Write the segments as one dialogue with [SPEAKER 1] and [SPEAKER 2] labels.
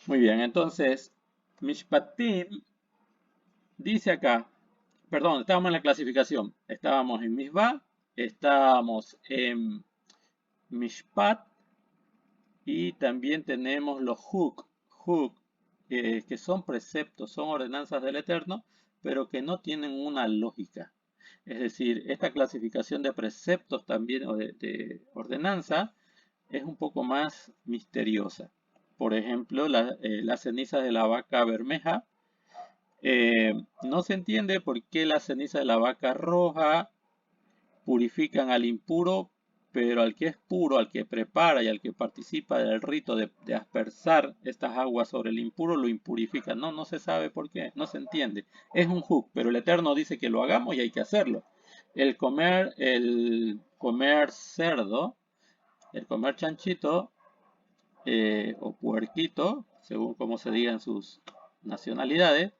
[SPEAKER 1] Muy bien, entonces, Mishpatim dice acá, perdón, estábamos en la clasificación. Estábamos en Mishba, estábamos en Mishpat y también tenemos los Huk, que son preceptos, son ordenanzas del Eterno, pero que no tienen una lógica. Es decir, esta clasificación de preceptos también o de ordenanza es un poco más misteriosa. Por ejemplo, las cenizas de la vaca bermeja. No se entiende por qué las cenizas de la vaca roja purifican al impuro, pero al que es puro, al que prepara y al que participa del rito de aspersar estas aguas sobre el impuro, lo impurifica. No, no se sabe por qué, no se entiende. Es un hook, pero el Eterno dice que lo hagamos y hay que hacerlo. El comer cerdo, el comer chanchito o puerquito, según como se diga en sus nacionalidades,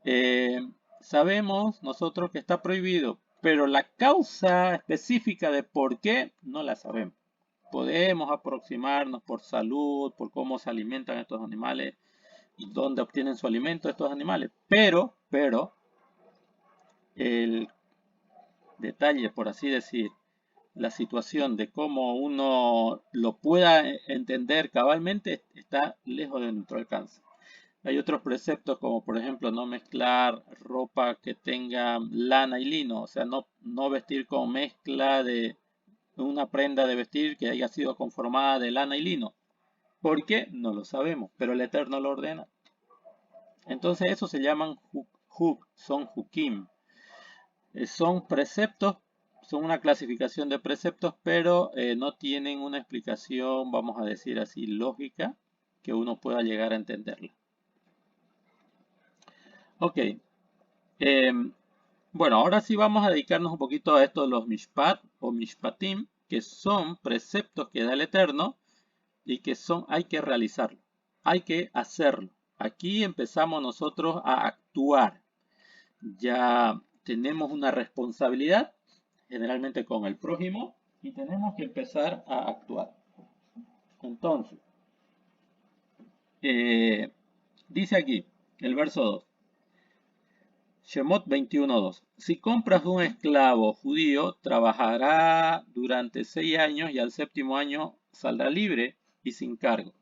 [SPEAKER 1] eh, sabemos nosotros que está prohibido, pero la causa específica de por qué no la sabemos. Podemos aproximarnos por salud, por cómo se alimentan estos animales, dónde obtienen su alimento estos animales, pero el detalle, por así decir, la situación de cómo uno lo pueda entender cabalmente está lejos de nuestro alcance. Hay otros preceptos como por ejemplo no mezclar ropa que tenga lana y lino, o sea, no vestir con mezcla de una prenda de vestir que haya sido conformada de lana y lino. ¿Por qué? No lo sabemos, pero el Eterno lo ordena. Entonces eso se llaman son hukim. Son preceptos, son una clasificación de preceptos, pero no tienen una explicación, vamos a decir así, lógica que uno pueda llegar a entenderla. Ok, bueno, ahora sí vamos a dedicarnos un poquito a esto de los mishpat o mishpatim, que son preceptos que da el Eterno y que hay que realizarlo, hay que hacerlo. Aquí empezamos nosotros a actuar. Ya tenemos una responsabilidad, generalmente con el prójimo, y tenemos que empezar a actuar. Entonces, eh, dice aquí, el verso 2. Shemot 21:2. Si compras un esclavo judío, trabajará durante 6 años y al séptimo año saldrá libre y sin cargo.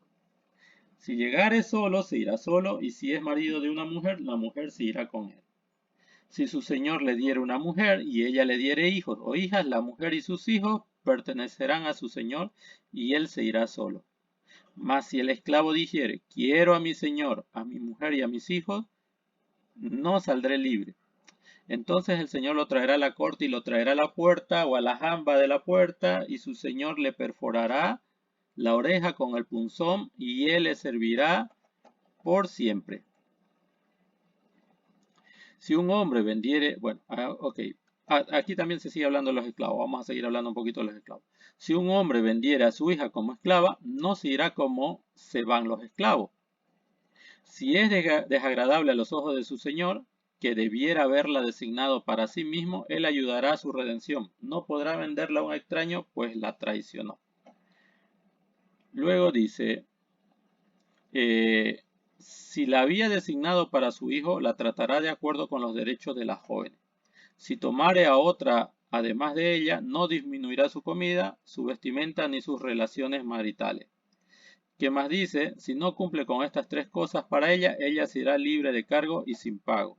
[SPEAKER 1] Si llegare solo, se irá solo, y si es marido de una mujer, la mujer se irá con él. Si su señor le diere una mujer y ella le diere hijos o hijas, la mujer y sus hijos pertenecerán a su señor y él se irá solo. Mas si el esclavo dijere, quiero a mi señor, a mi mujer y a mis hijos, no saldré libre. Entonces el señor lo traerá a la corte y lo traerá a la puerta o a la jamba de la puerta, y su señor le perforará la oreja con el punzón y él le servirá por siempre. Si un hombre vendiere, bueno, ok, aquí también se sigue hablando de los esclavos, vamos a seguir hablando un poquito de los esclavos. Si un hombre vendiera a su hija como esclava, no se irá como se van los esclavos. Si es desagradable a los ojos de su señor, que debiera haberla designado para sí mismo, él ayudará a su redención. No podrá venderla a un extraño, pues la traicionó. Luego dice, si la había designado para su hijo, la tratará de acuerdo con los derechos de la joven. Si tomare a otra además de ella, no disminuirá su comida, su vestimenta ni sus relaciones maritales. ¿Qué más dice? Si no cumple con estas tres cosas para ella, ella será libre de cargo y sin pago.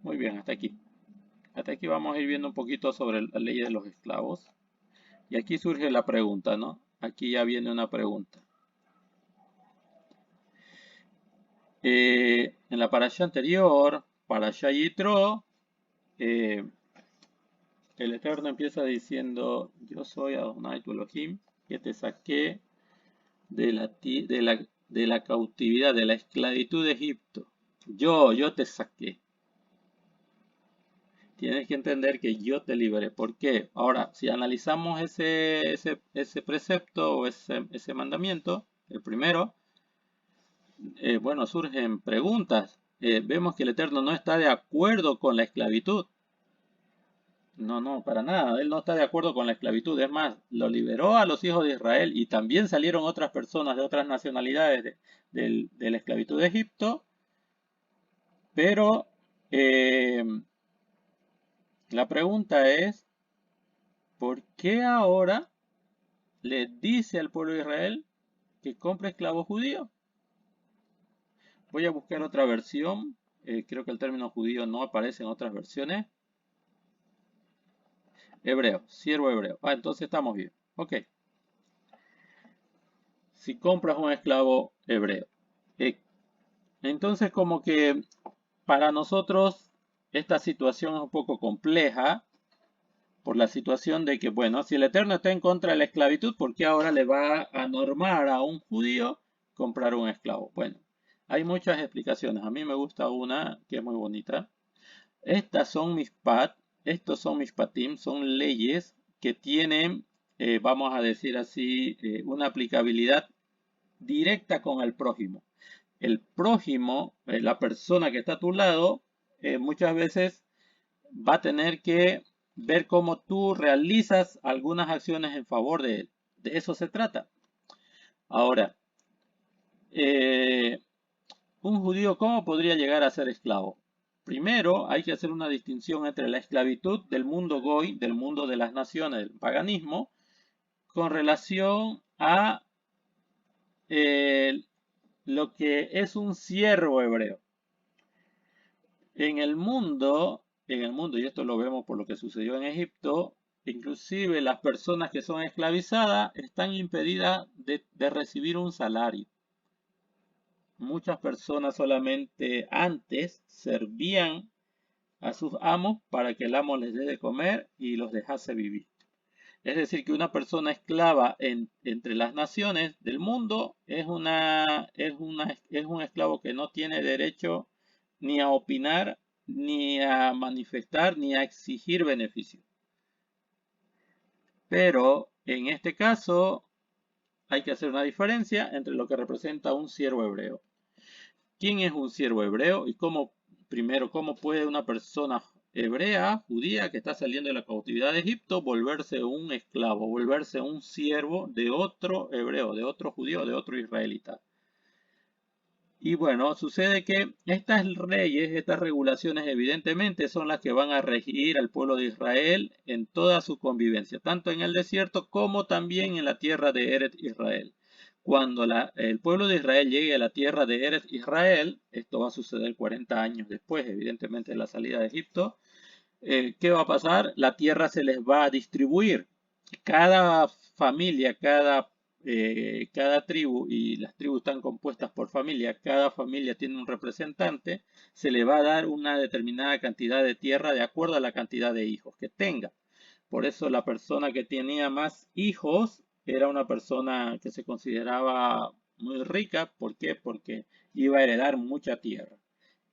[SPEAKER 1] Muy bien, hasta aquí. Hasta aquí vamos a ir viendo un poquito sobre la ley de los esclavos. Y aquí surge la pregunta, ¿no? Aquí ya viene una pregunta. En la parasha anterior, parasha Yitro, el Eterno empieza diciendo, yo soy Adonai tu Elohim, que te saqué de la cautividad, de la esclavitud de Egipto. Yo te saqué. Tienes que entender que yo te liberé. ¿Por qué? Ahora, si analizamos ese precepto o ese mandamiento, el primero, bueno, surgen preguntas. Vemos que el Eterno no está de acuerdo con la esclavitud. No, no, para nada. Él no está de acuerdo con la esclavitud. Es más, lo liberó a los hijos de Israel y también salieron otras personas de otras nacionalidades de la esclavitud de Egipto. Pero eh, la pregunta es, ¿por qué ahora le dice al pueblo de Israel que compre esclavos judíos? Voy a buscar otra versión. Creo que el término judío no aparece en otras versiones. Hebreo, siervo hebreo. Ah, entonces estamos bien. Ok. Si compras un esclavo hebreo. Eh, entonces como que para nosotros esta situación es un poco compleja por la situación de que, bueno, si el Eterno está en contra de la esclavitud, ¿por qué ahora le va a normar a un judío comprar un esclavo? Bueno, hay muchas explicaciones. A mí me gusta una que es muy bonita. Estas son mis pat, estos son mis patim, son leyes que tienen, vamos a decir así, una aplicabilidad directa con el prójimo. El prójimo, la persona que está a tu lado, muchas veces va a tener que ver cómo tú realizas algunas acciones en favor de él. De eso se trata. Ahora, eh, un judío, ¿cómo podría llegar a ser esclavo? Primero, hay que hacer una distinción entre la esclavitud del mundo goy, del mundo de las naciones, del paganismo, con relación a eh, lo que es un siervo hebreo. En el mundo, y esto lo vemos por lo que sucedió en Egipto, inclusive las personas que son esclavizadas están impedidas de recibir un salario. Muchas personas solamente antes servían a sus amos para que el amo les dé de comer y los dejase vivir. Es decir, que una persona esclava entre las naciones del mundo es un esclavo que no tiene derecho ni a opinar, ni a manifestar, ni a exigir beneficio. Pero en este caso hay que hacer una diferencia entre lo que representa un siervo hebreo. ¿Quién es un siervo hebreo? Y primero, cómo puede una persona hebrea, judía, que está saliendo de la cautividad de Egipto, volverse un esclavo, volverse un siervo de otro hebreo, de otro judío, de otro israelita? Y bueno, sucede que estas leyes, estas regulaciones, evidentemente son las que van a regir al pueblo de Israel en toda su convivencia, tanto en el desierto como también en la tierra de Eretz Israel. Cuando el pueblo de Israel llegue a la tierra de Eretz Israel, esto va a suceder 40 años después, evidentemente, de la salida de Egipto, ¿qué va a pasar? La tierra se les va a distribuir. Cada familia, cada tribu, y las tribus están compuestas por familia, cada familia tiene un representante, se le va a dar una determinada cantidad de tierra de acuerdo a la cantidad de hijos que tenga. Por eso la persona que tenía más hijos era una persona que se consideraba muy rica. ¿Por qué? Porque iba a heredar mucha tierra.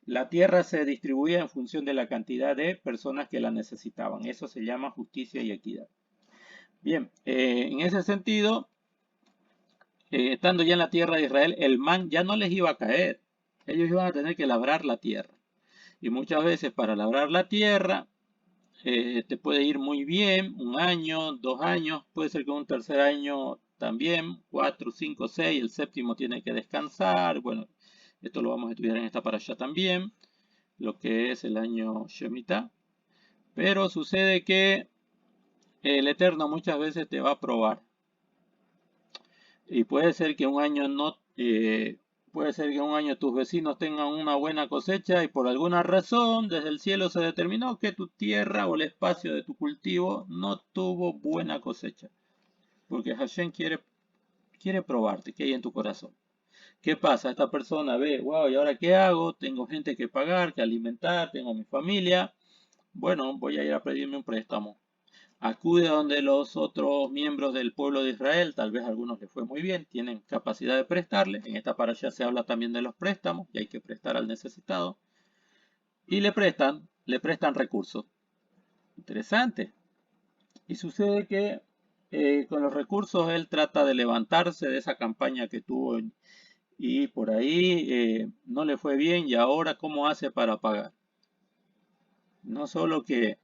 [SPEAKER 1] La tierra se distribuía en función de la cantidad de personas que la necesitaban. Eso se llama justicia y equidad. Bien, en ese sentido, estando ya en la tierra de Israel, el man ya no les iba a caer. Ellos iban a tener que labrar la tierra. Y muchas veces para labrar la tierra te puede ir muy bien, 1 año, 2 años, puede ser que un tercer año también, 4, 5, 6, el séptimo tiene que descansar. Bueno, esto lo vamos a estudiar en esta para allá también, lo que es el año Shemitah. Pero sucede que el Eterno muchas veces te va a probar. Y puede ser que un año no, puede ser que un año tus vecinos tengan una buena cosecha y por alguna razón desde el cielo se determinó que tu tierra o el espacio de tu cultivo no tuvo buena cosecha. Porque Hashem quiere probarte qué hay en tu corazón. ¿Qué pasa? Esta persona ve, wow, ¿y ahora qué hago? Tengo gente que pagar, que alimentar, tengo mi familia. Bueno, voy a ir a pedirme un préstamo. Acude a donde los otros miembros del pueblo de Israel, tal vez a algunos les fue muy bien, tienen capacidad de prestarle. En esta parasha se habla también de los préstamos y hay que prestar al necesitado. Y le prestan recursos. Interesante. Y sucede que con los recursos él trata de levantarse de esa campaña que tuvo y por ahí no le fue bien y ahora ¿cómo hace para pagar? No solo que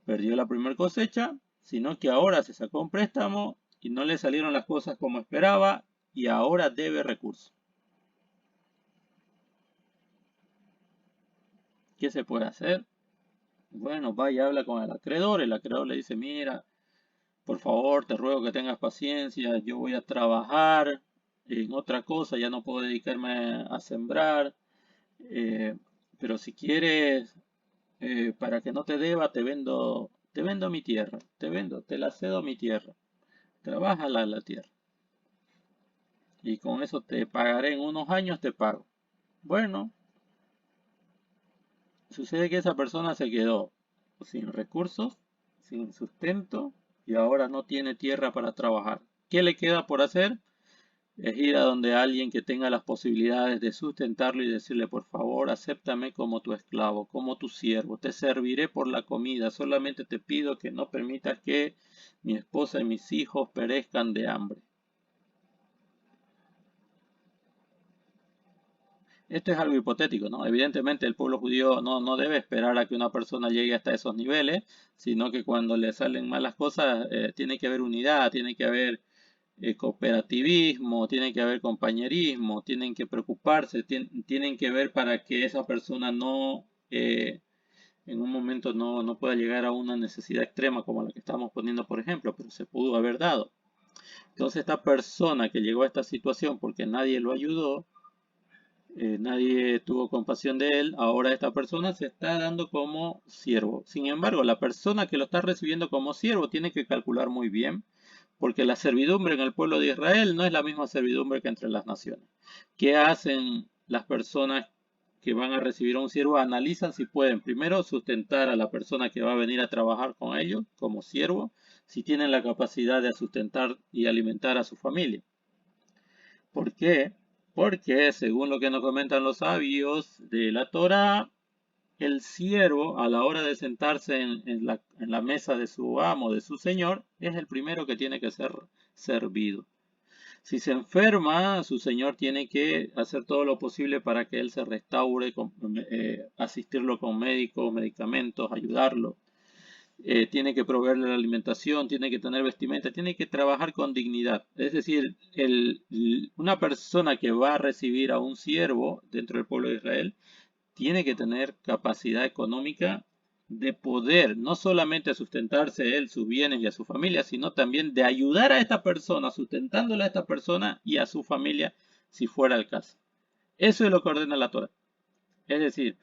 [SPEAKER 1] perdió la primera cosecha, sino que ahora se sacó un préstamo y no le salieron las cosas como esperaba y ahora debe recursos. ¿Qué se puede hacer? Bueno, va y habla con el acreedor le dice, mira, por favor, te ruego que tengas paciencia, yo voy a trabajar en otra cosa, ya no puedo dedicarme a sembrar, eh, pero si quieres, para que no te deba, te vendo mi tierra, te la cedo mi tierra, trabaja la tierra y con eso te pagaré en unos años, te pago. Bueno, sucede que esa persona se quedó sin recursos, sin sustento y ahora no tiene tierra para trabajar. ¿Qué le queda por hacer? Es ir a donde alguien que tenga las posibilidades de sustentarlo y decirle, por favor, acéptame como tu esclavo, como tu siervo, te serviré por la comida, solamente te pido que no permitas que mi esposa y mis hijos perezcan de hambre. Esto es algo hipotético, ¿no? Evidentemente el pueblo judío no debe esperar a que una persona llegue hasta esos niveles, sino que cuando le salen malas cosas, tiene que haber unidad, tiene que haber cooperativismo, tiene que haber compañerismo, tienen que preocuparse, tienen que ver para que esa persona no, en un momento no pueda llegar a una necesidad extrema como la que estamos poniendo, por ejemplo, pero se pudo haber dado. Entonces esta persona que llegó a esta situación porque nadie lo ayudó, nadie tuvo compasión de él, ahora esta persona se está dando como siervo. Sin embargo, la persona que lo está recibiendo como siervo tiene que calcular muy bien, porque la servidumbre en el pueblo de Israel no es la misma servidumbre que entre las naciones. ¿Qué hacen las personas que van a recibir a un siervo? Analizan si pueden primero sustentar a la persona que va a venir a trabajar con ellos como siervo, si tienen la capacidad de sustentar y alimentar a su familia. ¿Por qué? Porque según lo que nos comentan los sabios de la Torá, el siervo a la hora de sentarse en la mesa de su amo, de su señor, es el primero que tiene que ser servido. Si se enferma, su señor tiene que hacer todo lo posible para que él se restaure, asistirlo con médicos, medicamentos, ayudarlo. Tiene que proveerle la alimentación, tiene que tener vestimenta, tiene que trabajar con dignidad. Es decir, una persona que va a recibir a un siervo dentro del pueblo de Israel tiene que tener capacidad económica de poder no solamente sustentarse él, sus bienes y a su familia, sino también de ayudar a esta persona, sustentándole a esta persona y a su familia si fuera el caso. Eso es lo que ordena la Torah. Es decir,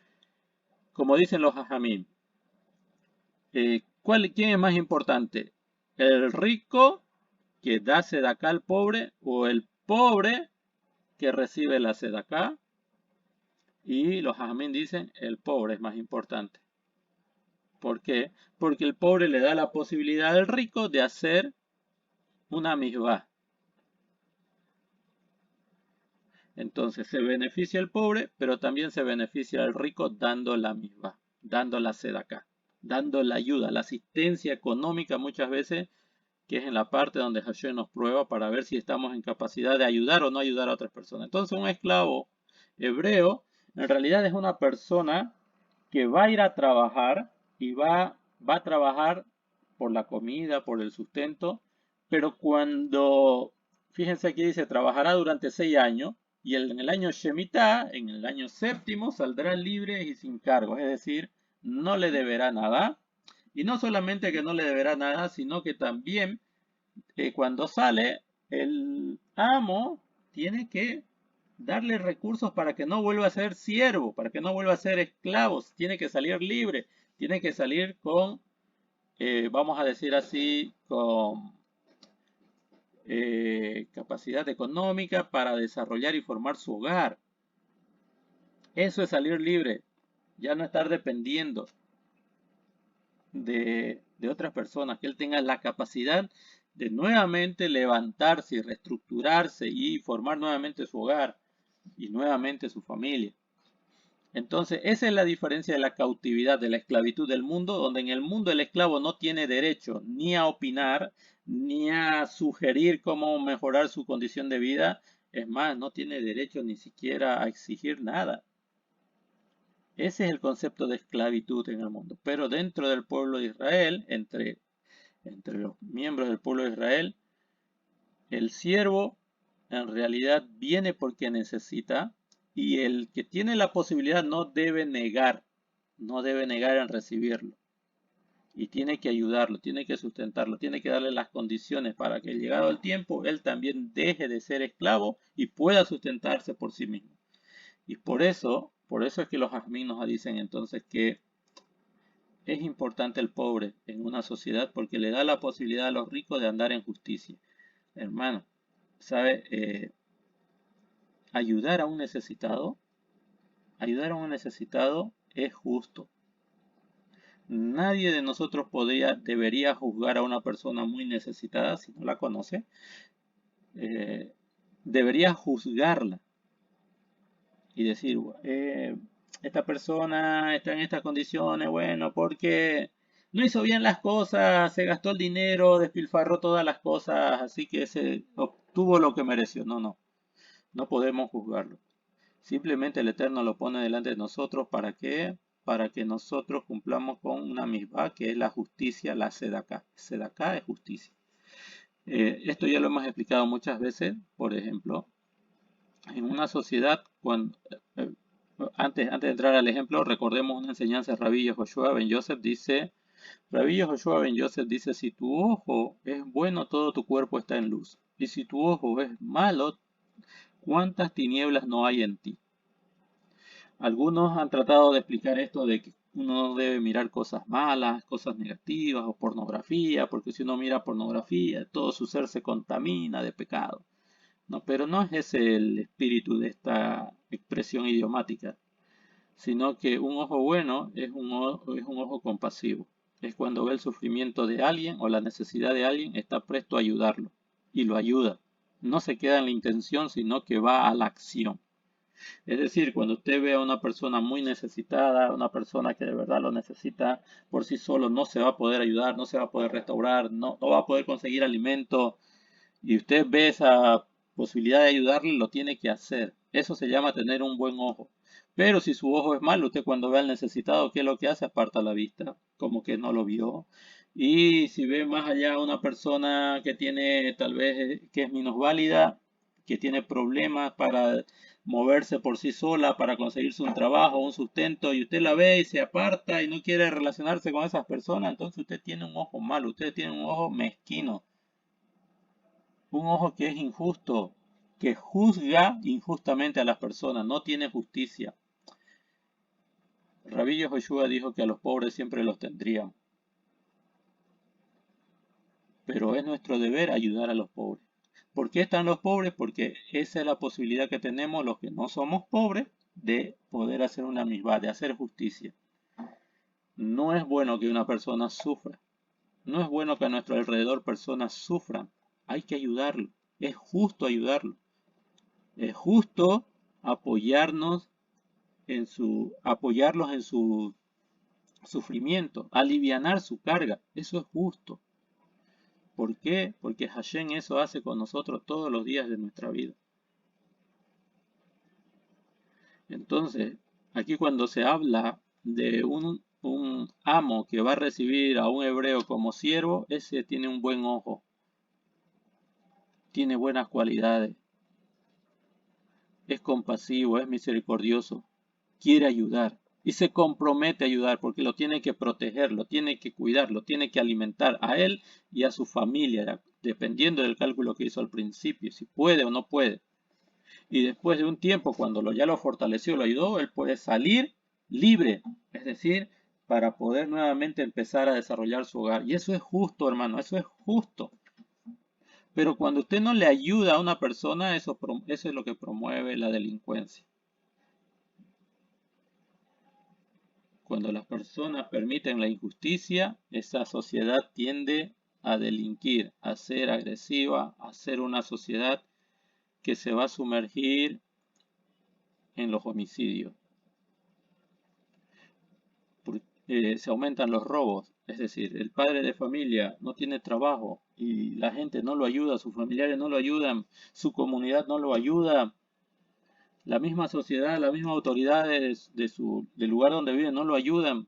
[SPEAKER 1] como dicen los hajamim, ¿quién es más importante? ¿El rico que da sedacá al pobre o el pobre que recibe la sedacá? Y los hajamim dicen, el pobre es más importante. ¿Por qué? Porque el pobre le da la posibilidad al rico de hacer una misbah. Entonces se beneficia el pobre, pero también se beneficia al rico dando la misbah, dando la sedacá, dando la ayuda, la asistencia económica muchas veces, que es en la parte donde Hashem nos prueba para ver si estamos en capacidad de ayudar o no ayudar a otras personas. Entonces un esclavo hebreo en realidad es una persona que va a ir a trabajar y va a trabajar por la comida, por el sustento, pero cuando, fíjense aquí dice, trabajará durante 6 años y en el año Shemitah, en el año séptimo, saldrá libre y sin cargos, es decir, no le deberá nada. Y no solamente que no le deberá nada, sino que también cuando sale, el amo tiene que darle recursos para que no vuelva a ser siervo, para que no vuelva a ser esclavo, tiene que salir libre, tiene que salir con, vamos a decir así, con capacidad económica para desarrollar y formar su hogar. Eso es salir libre, ya no estar dependiendo de otras personas, que él tenga la capacidad de nuevamente levantarse y reestructurarse y formar nuevamente su hogar y nuevamente su familia. Entonces, esa es la diferencia de la cautividad, de la esclavitud del mundo, donde en el mundo el esclavo no tiene derecho ni a opinar, ni a sugerir cómo mejorar su condición de vida. Es más, no tiene derecho ni siquiera a exigir nada. Ese es el concepto de esclavitud en el mundo. Pero dentro del pueblo de Israel, entre los miembros del pueblo de Israel, el siervo en realidad viene porque necesita, y el que tiene la posibilidad no debe negar en recibirlo. Y tiene que ayudarlo, tiene que sustentarlo, tiene que darle las condiciones para que llegado el tiempo él también deje de ser esclavo y pueda sustentarse por sí mismo. Y por eso es que los jajamín nos dicen entonces que es importante el pobre en una sociedad porque le da la posibilidad a los ricos de andar en justicia. Hermano, ¿sabe? Ayudar a un necesitado es justo. Nadie de nosotros debería juzgar a una persona muy necesitada si no la conoce. Debería juzgarla y decir, esta persona está en estas condiciones, bueno, porque no hizo bien las cosas, se gastó el dinero, despilfarró todas las cosas, así que se obtuvo lo que mereció. No podemos juzgarlo. Simplemente el Eterno lo pone delante de nosotros para que nosotros cumplamos con una misma que es la justicia, la sedaká. Sedaká es justicia. Esto ya lo hemos explicado muchas veces. Por ejemplo, en una sociedad, antes de entrar al ejemplo, recordemos una enseñanza de Rabbi Yehoshua ben Yosef. Rabbi Yehoshua ben Yosef dice, si tu ojo es bueno, todo tu cuerpo está en luz. Y si tu ojo es malo, ¿cuántas tinieblas no hay en ti? Algunos han tratado de explicar esto de que uno no debe mirar cosas malas, cosas negativas o pornografía, porque si uno mira pornografía, todo su ser se contamina de pecado. No, pero no es ese el espíritu de esta expresión idiomática, sino que un ojo bueno es un ojo compasivo. Es cuando ve el sufrimiento de alguien o la necesidad de alguien, está presto a ayudarlo y lo ayuda. No se queda en la intención, sino que va a la acción. Es decir, cuando usted ve a una persona muy necesitada, una persona que de verdad lo necesita por sí solo, no se va a poder ayudar, no se va a poder restaurar, no va a poder conseguir alimento, y usted ve esa posibilidad de ayudarle, lo tiene que hacer. Eso se llama tener un buen ojo. Pero si su ojo es malo, usted cuando ve al necesitado, ¿qué es lo que hace? Aparta la vista, como que no lo vio. Y si ve más allá a una persona que tiene, tal vez, que es minusválida, que tiene problemas para moverse por sí sola, para conseguirse un trabajo, un sustento, y usted la ve y se aparta y no quiere relacionarse con esas personas, entonces usted tiene un ojo malo, usted tiene un ojo mezquino. Un ojo que es injusto, que juzga injustamente a las personas, no tiene justicia. Rabbi Yehoshua dijo que a los pobres siempre los tendrían. Pero es nuestro deber ayudar a los pobres. ¿Por qué están los pobres? Porque esa es la posibilidad que tenemos los que no somos pobres de poder hacer una misbah, de hacer justicia. No es bueno que una persona sufra. No es bueno que a nuestro alrededor personas sufran. Hay que ayudarlo. Es justo ayudarlo. Es justo apoyarlos en su sufrimiento, alivianar su carga. Eso es justo. ¿Por qué? Porque Hashem eso hace con nosotros todos los días de nuestra vida. Entonces, aquí cuando se habla de un amo que va a recibir a un hebreo como siervo, ese tiene un buen ojo, tiene buenas cualidades, es compasivo, es misericordioso, quiere ayudar y se compromete a ayudar porque lo tiene que proteger, lo tiene que cuidar, lo tiene que alimentar a él y a su familia, dependiendo del cálculo que hizo al principio, si puede o no puede. Y después de un tiempo, cuando ya lo fortaleció, lo ayudó, él puede salir libre, es decir, para poder nuevamente empezar a desarrollar su hogar. Y eso es justo, hermano, eso es justo. Pero cuando usted no le ayuda a una persona, eso es lo que promueve la delincuencia. Cuando las personas permiten la injusticia, esa sociedad tiende a delinquir, a ser agresiva, a ser una sociedad que se va a sumergir en los homicidios. Se aumentan los robos, es decir, el padre de familia no tiene trabajo y la gente no lo ayuda, sus familiares no lo ayudan, su comunidad no lo ayuda. La misma sociedad, la misma autoridad del lugar donde vive no lo ayudan.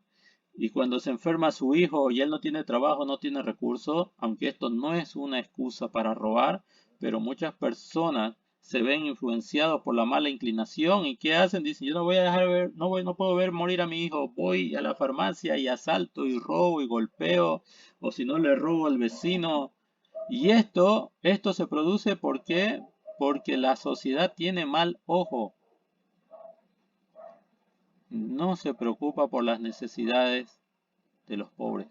[SPEAKER 1] Y cuando se enferma su hijo y él no tiene trabajo, no tiene recursos, aunque esto no es una excusa para robar, pero muchas personas se ven influenciados por la mala inclinación y ¿qué hacen? Dicen, yo no voy a dejar ver, no puedo ver morir a mi hijo, voy a la farmacia y asalto y robo y golpeo, o si no le robo al vecino. Y esto se produce porque la sociedad tiene mal ojo, no se preocupa por las necesidades de los pobres.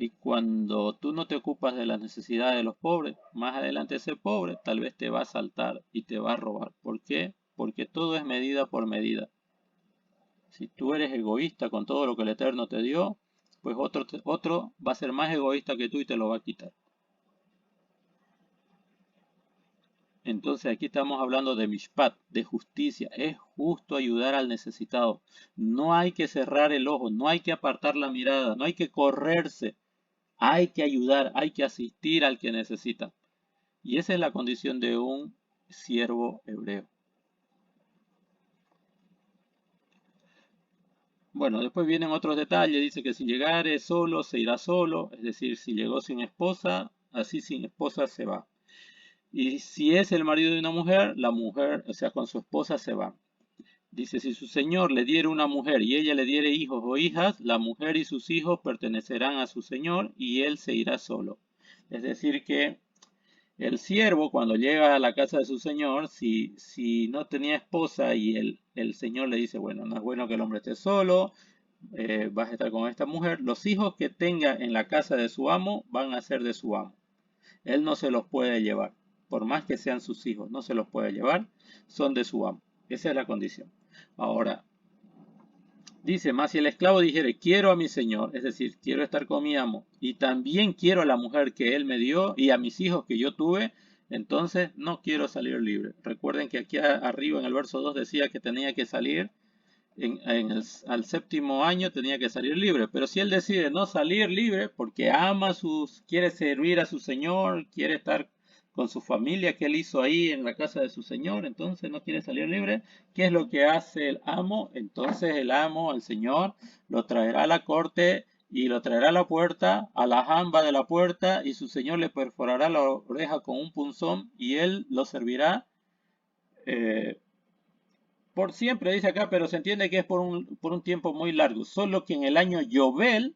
[SPEAKER 1] Y cuando tú no te ocupas de las necesidades de los pobres, más adelante ese pobre tal vez te va a asaltar y te va a robar. ¿Por qué? Porque todo es medida por medida. Si tú eres egoísta con todo lo que el Eterno te dio, pues otro va a ser más egoísta que tú y te lo va a quitar. Entonces aquí estamos hablando de mishpat, de justicia. Es justo ayudar al necesitado. No hay que cerrar el ojo, no hay que apartar la mirada, no hay que correrse. Hay que ayudar, hay que asistir al que necesita. Y esa es la condición de un siervo hebreo. Bueno, después vienen otros detalles. Dice que si llegare solo, se irá solo. Es decir, si llegó sin esposa, así sin esposa se va. Y si es el marido de una mujer, la mujer, o sea, con su esposa se va. Dice, si su señor le diere una mujer y ella le diere hijos o hijas, la mujer y sus hijos pertenecerán a su señor y él se irá solo. Es decir, que el siervo, cuando llega a la casa de su señor, si no tenía esposa y el señor le dice, bueno, no es bueno que el hombre esté solo, vas a estar con esta mujer, los hijos que tenga en la casa de su amo van a ser de su amo. Él no se los puede llevar, por más que sean sus hijos, no se los puede llevar, son de su amo. Esa es la condición. Ahora, dice, más si el esclavo dijere, quiero a mi señor, es decir, quiero estar con mi amo, y también quiero a la mujer que él me dio y a mis hijos que yo tuve, entonces no quiero salir libre. Recuerden que aquí arriba en el verso 2 decía que tenía que salir, al séptimo año tenía que salir libre, pero si él decide no salir libre porque quiere servir a su señor, quiere estar con su familia que él hizo ahí en la casa de su señor, entonces no quiere salir libre, ¿qué es lo que hace el amo? Entonces el amo, el señor, lo traerá a la corte y lo traerá a la puerta, a la jamba de la puerta, y su señor le perforará la oreja con un punzón y él lo servirá eh, por siempre, dice acá, pero se entiende que es por un tiempo muy largo. Solo que en el año Yovel,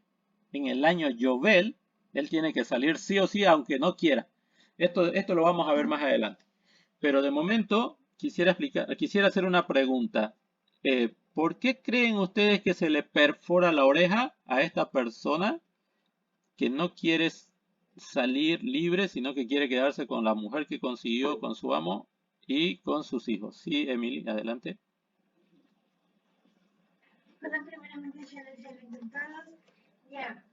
[SPEAKER 1] él tiene que salir sí o sí, aunque no quiera. Esto lo vamos a ver más adelante. Pero de momento quisiera hacer una pregunta. ¿Por qué creen ustedes que se le perfora la oreja a esta persona que no quiere salir libre, sino que quiere quedarse con la mujer que consiguió con su amo y con sus hijos? Sí, Emily, adelante.
[SPEAKER 2] Bueno, primeramente ya les he intentado. Ya,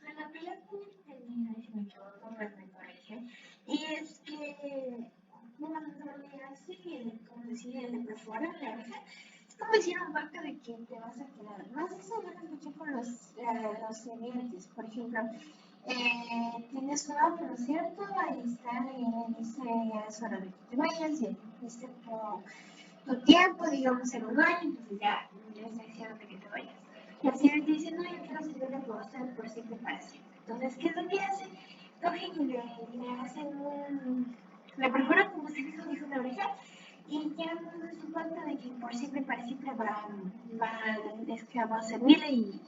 [SPEAKER 2] en la película tenía, si me equivoco, pues me corrige. Y es que, bueno, en realidad sí, como decía, el de fuera, la oreja, es como decir un pacto de que te vas a quedar. Más eso yo lo escuché con los sirvientes, por ejemplo. Tienes un auto, ¿no es cierto? Ahí está, y dice, ya es hora de que te vayas, y dice, tu tiempo, digamos, en un año, entonces ya es decisión de que te vayas. Y así te dice, no, yo quiero servirle por usted por siempre para siempre. Entonces, ¿qué es lo que hace? Cogen y le hacen le perforan como si eso dijo una oreja y ya no es su falta de que por siempre para siempre es que va a servirle y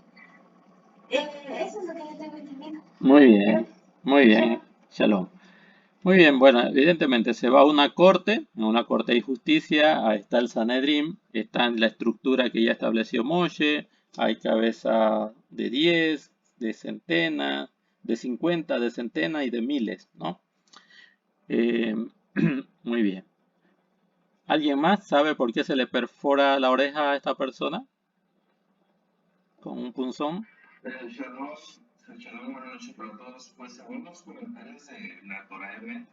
[SPEAKER 2] eso es lo que yo tengo entendido.
[SPEAKER 1] Muy bien, Shalom. Muy bien, bueno, evidentemente se va a una corte de justicia, ahí está el Sanedrim, está en la estructura que ya estableció Moshe, hay cabeza de 10, de centena, de 50, de centena y de miles, ¿no? Eh, muy bien. ¿Alguien más sabe por qué se le perfora la oreja a esta persona con un punzón?
[SPEAKER 3] Shalom, buenas noches para todos. Pues según los comentarios de la Torah M,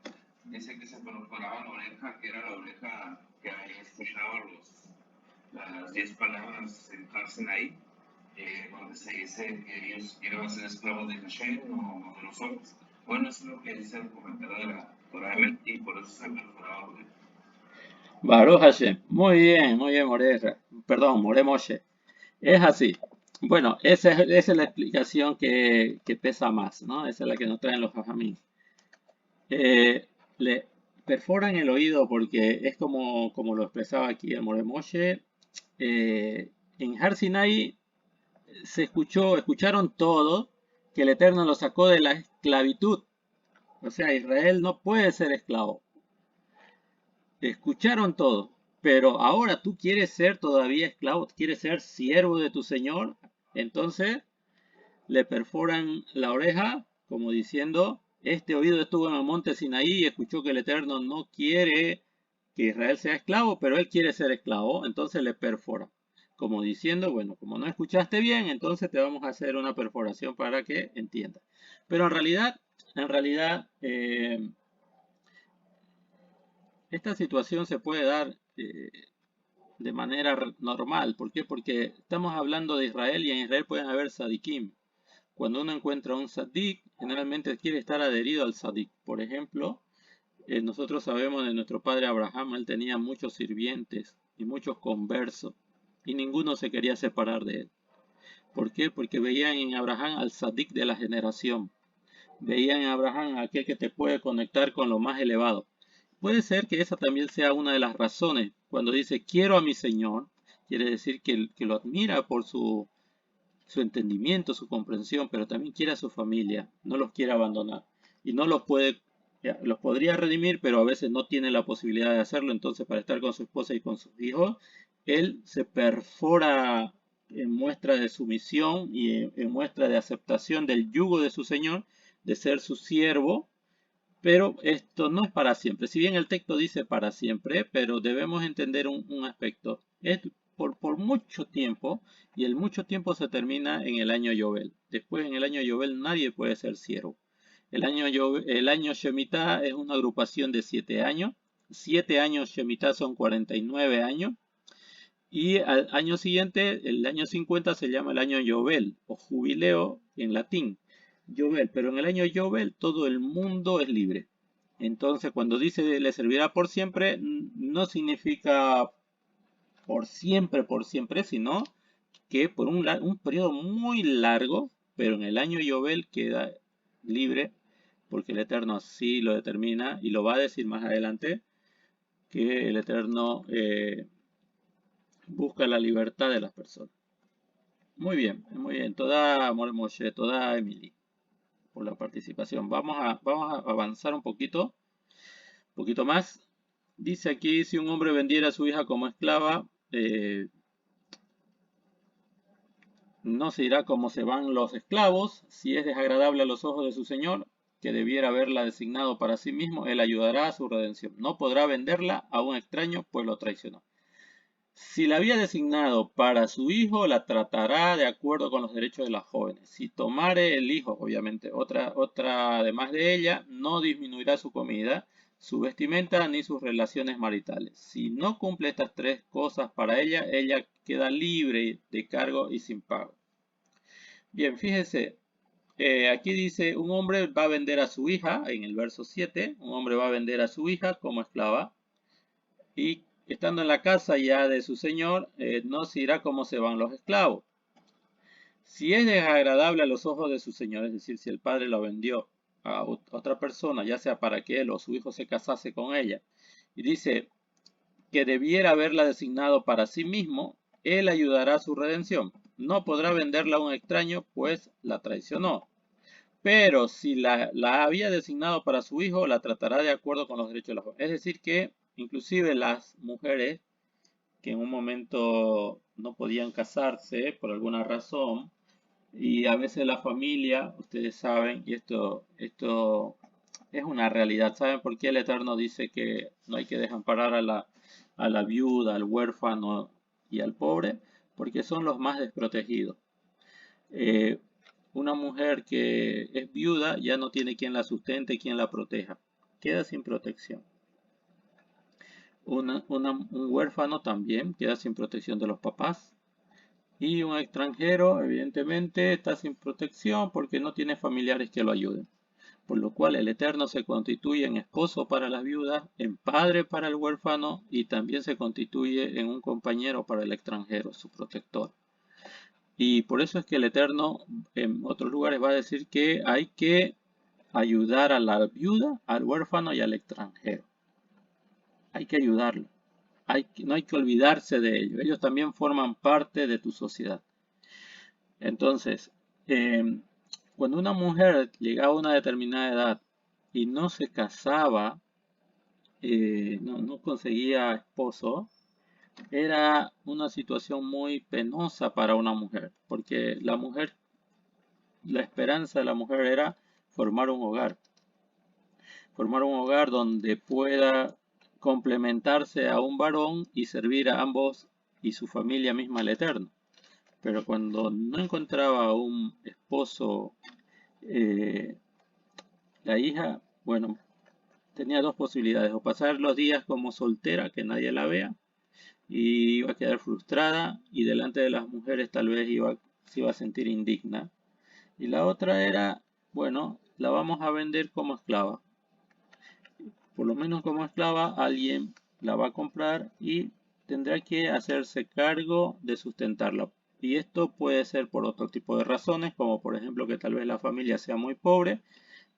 [SPEAKER 3] dice que se perforaba la oreja, que era la oreja que había escuchado las 10 palabras en Harsen ahí, donde se dice que ellos iban a ser esclavos de Hashem o de los hombres. Bueno, eso es lo que dice el comentario de la Torah M y por eso se perforaba la oreja.
[SPEAKER 1] Baruch Hashem. Muy bien, More. Perdón, More Moshe. Es así. Bueno, esa es la explicación que pesa más, ¿no? Esa es la que nos traen los jajamín. Le perforan el oído porque es como lo expresaba aquí el More Moshe. En Har Sinai escucharon todo que el Eterno lo sacó de la esclavitud. O sea, Israel no puede ser esclavo. Escucharon todo, pero ahora tú quieres ser todavía esclavo, quieres ser siervo de tu Señor. Entonces le perforan la oreja, como diciendo, este oído estuvo en el monte Sinaí y escuchó que el Eterno no quiere que Israel sea esclavo, pero él quiere ser esclavo, entonces le perfora. Como diciendo, bueno, como no escuchaste bien, entonces te vamos a hacer una perforación para que entiendas. Pero en realidad, esta situación se puede dar de manera normal. ¿Por qué? Porque estamos hablando de Israel y en Israel pueden haber sadikim. Cuando uno encuentra un sadik, generalmente quiere estar adherido al sadik. Por ejemplo, nosotros sabemos de nuestro padre Abraham, él tenía muchos sirvientes y muchos conversos y ninguno se quería separar de él. ¿Por qué? Porque veían en Abraham al sadik de la generación. Veían en Abraham a aquel que te puede conectar con lo más elevado. Puede ser que esa también sea una de las razones. Cuando dice quiero a mi Señor, quiere decir que lo admira por su entendimiento, su comprensión, pero también quiere a su familia, no los quiere abandonar. Y no los puede, los podría redimir, pero a veces no tiene la posibilidad de hacerlo. Entonces, para estar con su esposa y con sus hijos, él se perfora en muestra de sumisión y en muestra de aceptación del yugo de su Señor, de ser su siervo, pero esto no es para siempre. Si bien el texto dice para siempre, pero debemos entender un aspecto. Es por mucho tiempo, y el mucho tiempo se termina en el año Yobel. Después, en el año Yobel, nadie puede ser siervo. El año Shemitah es una agrupación de 7 años. 7 años Shemitah son 49 años. Y al año siguiente, el año 50, se llama el año Yobel o jubileo en latín. Yobel, pero en el año Yobel todo el mundo es libre. Entonces, cuando dice le servirá por siempre, no significa por siempre, sino que por un periodo muy largo, pero en el año Yobel queda libre, porque el Eterno así lo determina y lo va a decir más adelante, que el Eterno busca la libertad de las personas. Muy bien. Toda Moshe, toda Emily, por la participación. Vamos a avanzar poquito más. Dice aquí, si un hombre vendiera a su hija como esclava, no se irá como se van los esclavos. Si es desagradable a los ojos de su señor, que debiera haberla designado para sí mismo, él ayudará a su redención. No podrá venderla a un extraño, pues lo traicionó. Si la había designado para su hijo, la tratará de acuerdo con los derechos de las jóvenes. Si tomare el hijo, obviamente, otra además de ella, no disminuirá su comida, su vestimenta ni sus relaciones maritales. Si no cumple estas tres cosas para ella, ella queda libre de cargo y sin pago. Bien, fíjese, aquí dice, un hombre va a vender a su hija, en el verso 7, un hombre va a vender a su hija como esclava y estando en la casa ya de su señor, no se irá como se van los esclavos. Si es desagradable a los ojos de su señor, es decir, si el padre lo vendió a otra persona, ya sea para que él o su hijo se casase con ella, y dice que debiera haberla designado para sí mismo, él ayudará a su redención. No podrá venderla a un extraño, pues la traicionó. Pero si la había designado para su hijo, la tratará de acuerdo con los derechos de la joven. Es decir, que inclusive las mujeres que en un momento no podían casarse por alguna razón, y a veces la familia, ustedes saben, y esto es una realidad. ¿Saben por qué el Eterno dice que no hay que desamparar a la viuda, al huérfano y al pobre? Porque son los más desprotegidos. Eh, una mujer que es viuda ya no tiene quien la sustente, quien la proteja. Queda sin protección. Un huérfano también queda sin protección de los papás. Y un extranjero, evidentemente, está sin protección porque no tiene familiares que lo ayuden. por lo cual el Eterno se constituye en esposo para las viudas, en padre para el huérfano y también se constituye en un compañero para el extranjero, su protector. Y por eso es que el Eterno en otros lugares va a decir que hay que ayudar a la viuda, al huérfano y al extranjero. Hay que ayudarlo. No hay que olvidarse de ellos. Ellos también forman parte de tu sociedad. Entonces, cuando una mujer llegaba a una determinada edad y no se casaba, no conseguía esposo, era una situación muy penosa para una mujer, porque la esperanza de la mujer era formar un hogar donde pueda complementarse a un varón y servir a ambos y su familia misma al Eterno. Pero cuando no encontraba un esposo, la hija, bueno, tenía dos posibilidades: o pasar los días como soltera, que nadie la vea, y iba a quedar frustrada, y delante de las mujeres tal vez se iba a sentir indigna. Y la otra era, bueno, la vamos a vender como esclava. Por lo menos como esclava alguien la va a comprar y tendrá que hacerse cargo de sustentarla. Y esto puede ser por otro tipo de razones, como por ejemplo que tal vez la familia sea muy pobre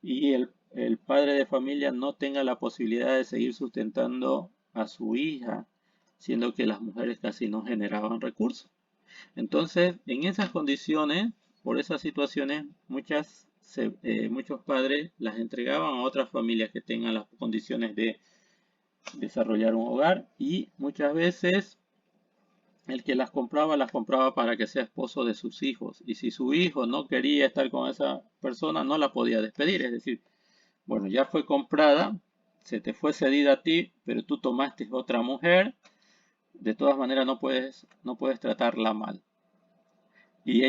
[SPEAKER 1] y el padre de familia no tenga la posibilidad de seguir sustentando a su hija, siendo que las mujeres casi no generaban recursos. Entonces, en esas condiciones, por esas situaciones, muchos padres las entregaban a otras familias que tengan las condiciones de desarrollar un hogar, y muchas veces el que las compraba para que sea esposo de sus hijos, y si su hijo no quería estar con esa persona no la podía despedir. Es decir, bueno, ya fue comprada, se te fue cedida a ti, pero tú tomaste otra mujer, de todas maneras no puedes tratarla mal. Y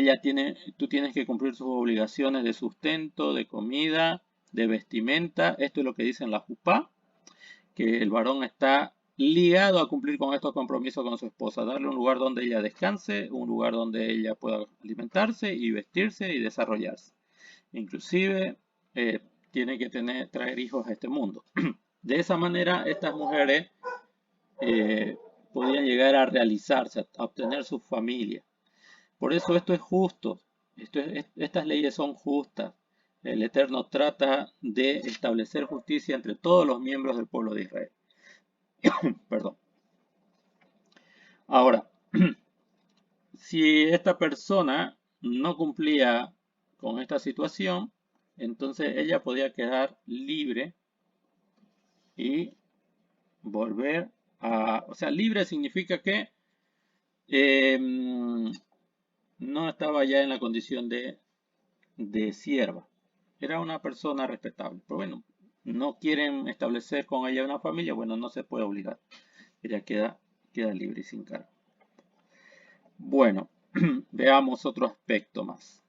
[SPEAKER 1] tú tienes que cumplir sus obligaciones de sustento, de comida, de vestimenta. Esto es lo que dice en la Jupá, que el varón está ligado a cumplir con estos compromisos con su esposa, darle un lugar donde ella descanse, un lugar donde ella pueda alimentarse y vestirse y desarrollarse. Inclusive tiene que traer hijos a este mundo. De esa manera estas mujeres podían llegar a realizarse, a obtener su familia. Por eso esto es justo, estas leyes son justas. El Eterno trata de establecer justicia entre todos los miembros del pueblo de Israel. Perdón. Ahora, si esta persona no cumplía con esta situación, entonces ella podía quedar libre y volver a... O sea, libre significa que no estaba ya en la condición de sierva. Era una persona respetable. Pero bueno, no quieren establecer con ella una familia, bueno, no se puede obligar. Ella queda libre y sin cargo. Bueno, veamos otro aspecto más.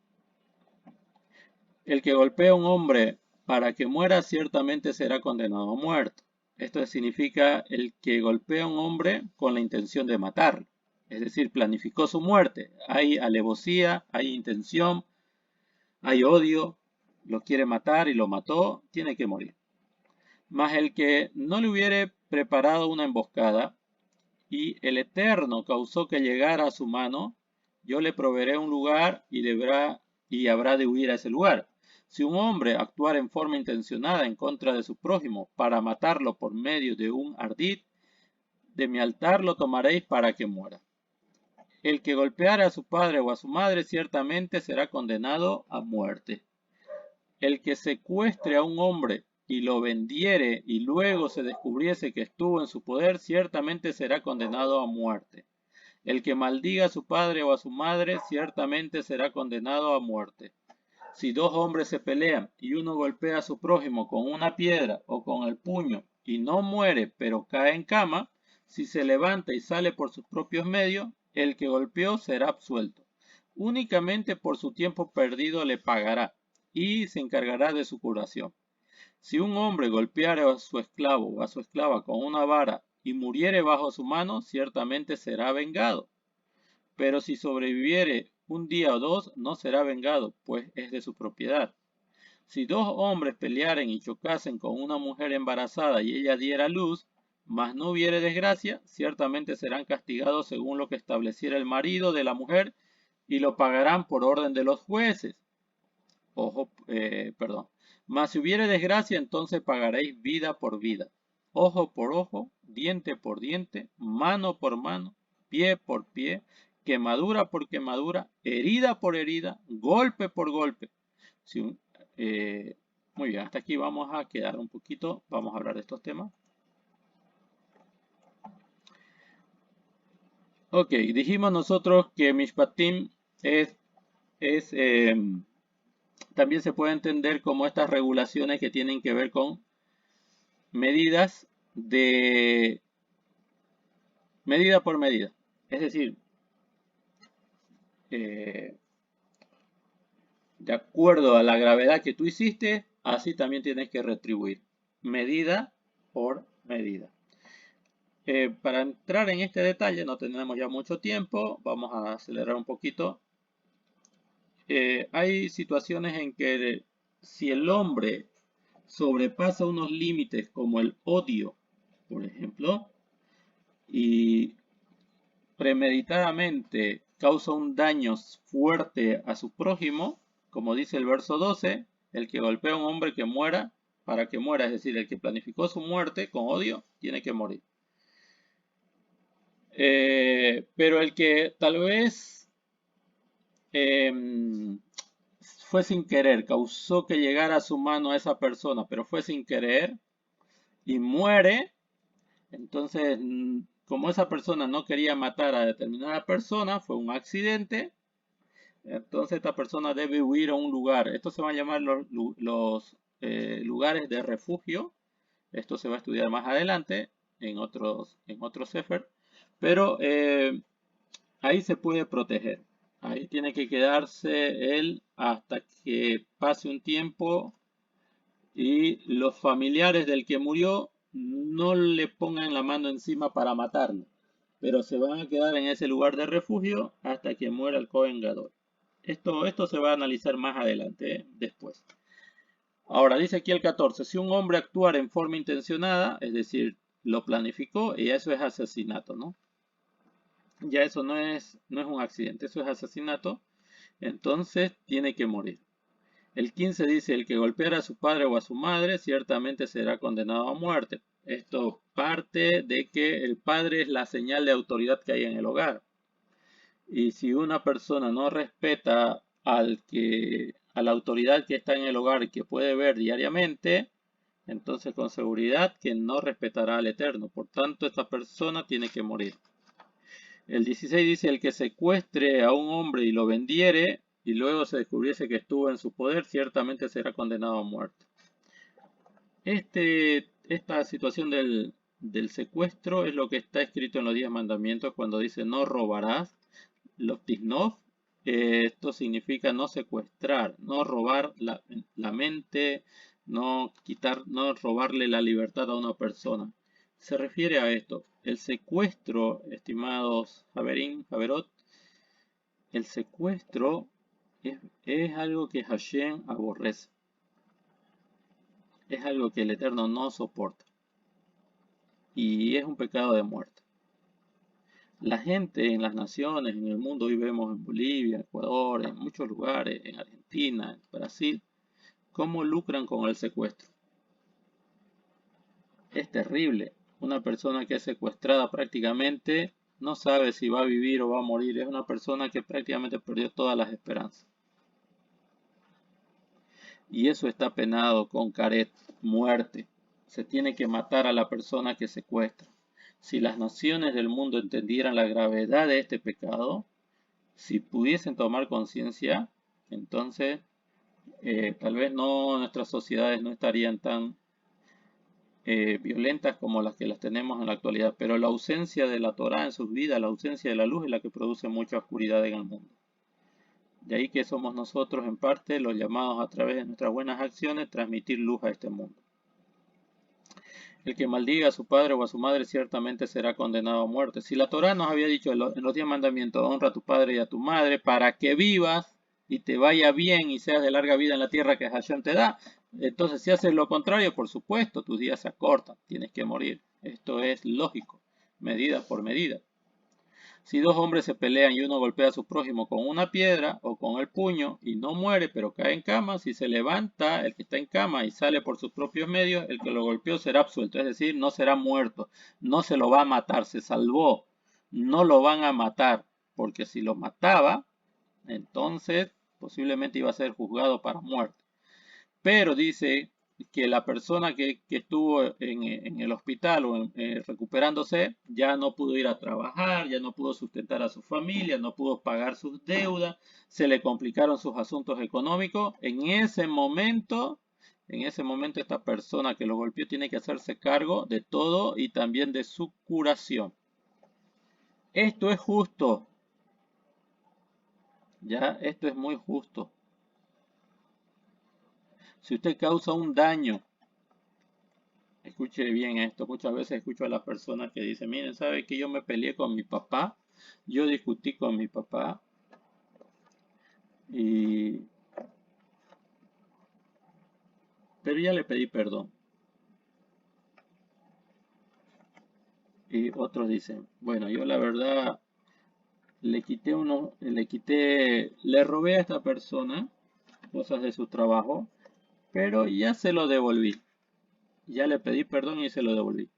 [SPEAKER 1] El que golpea a un hombre para que muera ciertamente será condenado a muerte. Esto significa el que golpea a un hombre con la intención de matarlo. Es decir, planificó su muerte. Hay alevosía, hay intención, hay odio, lo quiere matar y lo mató, tiene que morir. Mas el que no le hubiere preparado una emboscada y el Eterno causó que llegara a su mano, yo le proveeré un lugar y habrá de huir a ese lugar. Si un hombre actuara en forma intencionada en contra de su prójimo para matarlo por medio de un ardid, de mi altar lo tomaréis para que muera. El que golpeare a su padre o a su madre ciertamente será condenado a muerte. El que secuestre a un hombre y lo vendiere y luego se descubriese que estuvo en su poder, ciertamente será condenado a muerte. El que maldiga a su padre o a su madre, ciertamente será condenado a muerte. Si dos hombres se pelean y uno golpea a su prójimo con una piedra o con el puño y no muere pero cae en cama, si se levanta y sale por sus propios medios, el que golpeó será absuelto. Únicamente por su tiempo perdido le pagará y se encargará de su curación. Si un hombre golpeare a su esclavo o a su esclava con una vara y muriere bajo su mano, ciertamente será vengado. Pero si sobreviviere un día o dos, no será vengado, pues es de su propiedad. Si dos hombres pelearen y chocasen con una mujer embarazada y ella diera a luz, mas no hubiere desgracia, ciertamente serán castigados según lo que estableciera el marido de la mujer y lo pagarán por orden de los jueces. Ojo, perdón. Mas si hubiere desgracia, entonces pagaréis vida por vida, ojo por ojo, diente por diente, mano por mano, pie por pie, quemadura por quemadura, herida por herida, golpe por golpe. Si muy bien, hasta aquí vamos a quedar un poquito, vamos a hablar de estos temas. Ok, dijimos nosotros que Mishpatim también se puede entender como estas regulaciones que tienen que ver con medidas de medida por medida. Es decir, de acuerdo a la gravedad que tú hiciste, así también tienes que retribuir. Medida por medida. Para entrar en este detalle, no tenemos ya mucho tiempo, vamos a acelerar un poquito. Hay situaciones en que si el hombre sobrepasa unos límites como el odio, por ejemplo, y premeditadamente causa un daño fuerte a su prójimo, como dice el verso 12, el que golpea a un hombre que muera, para que muera, es decir, el que planificó su muerte con odio, tiene que morir. Pero el que tal vez fue sin querer, causó que llegara a su mano a esa persona, pero fue sin querer y muere, entonces como esa persona no quería matar a determinada persona, fue un accidente, entonces esta persona debe huir a un lugar. Esto se va a llamar los lugares de refugio. Esto se va a estudiar más adelante en otros sefer. Pero ahí se puede proteger. Ahí tiene que quedarse él hasta que pase un tiempo y los familiares del que murió no le pongan la mano encima para matarlo, pero se van a quedar en ese lugar de refugio hasta que muera el Kohen Gadol. Esto se va a analizar más adelante, después. Ahora dice aquí el 14, si un hombre actuara en forma intencionada, es decir, lo planificó, y eso es asesinato, ¿no? Ya eso no es un accidente, eso es asesinato, entonces tiene que morir. El 15 dice, el que golpeara a su padre o a su madre ciertamente será condenado a muerte. Esto parte de que el padre es la señal de autoridad que hay en el hogar. Y si una persona no respeta a la autoridad que está en el hogar y que puede ver diariamente, entonces con seguridad que no respetará al Eterno. Por tanto, esta persona tiene que morir. El 16 dice, el que secuestre a un hombre y lo vendiere, y luego se descubriese que estuvo en su poder, ciertamente será condenado a muerte. Esta situación del secuestro es lo que está escrito en los 10 mandamientos cuando dice no robarás. Los tiznov, esto significa no secuestrar, no robar la mente, no robarle la libertad a una persona. Se refiere a esto. El secuestro, estimados Javerot, el secuestro es algo que Hashem aborrece. Es algo que el Eterno no soporta. Y es un pecado de muerte. La gente en las naciones, en el mundo, hoy vemos en Bolivia, Ecuador, en muchos lugares, en Argentina, en Brasil, cómo lucran con el secuestro. Es terrible. Una persona que es secuestrada prácticamente no sabe si va a vivir o va a morir. Es una persona que prácticamente perdió todas las esperanzas. Y eso está penado con caret, muerte. Se tiene que matar a la persona que secuestra. Si las naciones del mundo entendieran la gravedad de este pecado, si pudiesen tomar conciencia, entonces tal vez nuestras sociedades no estarían tan violentas como las que las tenemos en la actualidad. Pero la ausencia de la Torah en sus vidas, la ausencia de la luz es la que produce mucha oscuridad en el mundo. De ahí que somos nosotros en parte los llamados a través de nuestras buenas acciones transmitir luz a este mundo. El que maldiga a su padre o a su madre ciertamente será condenado a muerte. Si la Torá nos había dicho en los 10 mandamientos, honra a tu padre y a tu madre para que vivas, y te vaya bien y seas de larga vida en la tierra que Hashem te da. Entonces, si haces lo contrario, por supuesto, tus días se acortan, tienes que morir. Esto es lógico, medida por medida. Si dos hombres se pelean y uno golpea a su prójimo con una piedra o con el puño y no muere pero cae en cama, si se levanta el que está en cama y sale por sus propios medios, el que lo golpeó será absuelto, es decir, no será muerto, no se lo va a matar, se salvó, no lo van a matar, porque si lo mataba, entonces posiblemente iba a ser juzgado para muerte. Pero dice que la persona que estuvo en el hospital o recuperándose ya no pudo ir a trabajar, ya no pudo sustentar a su familia, no pudo pagar sus deudas, se le complicaron sus asuntos económicos. En ese momento esta persona que lo golpeó tiene que hacerse cargo de todo y también de su curación. Esto es justo. Ya, esto es muy justo. Si usted causa un daño, escuche bien esto, muchas veces escucho a las personas que dicen, miren, ¿sabe que yo me peleé con mi papá? Yo discutí con mi papá pero ya le pedí perdón. Y otros dicen, bueno, yo la verdad le robé a esta persona cosas de su trabajo, pero ya se lo devolví. Ya le pedí perdón y se lo devolví.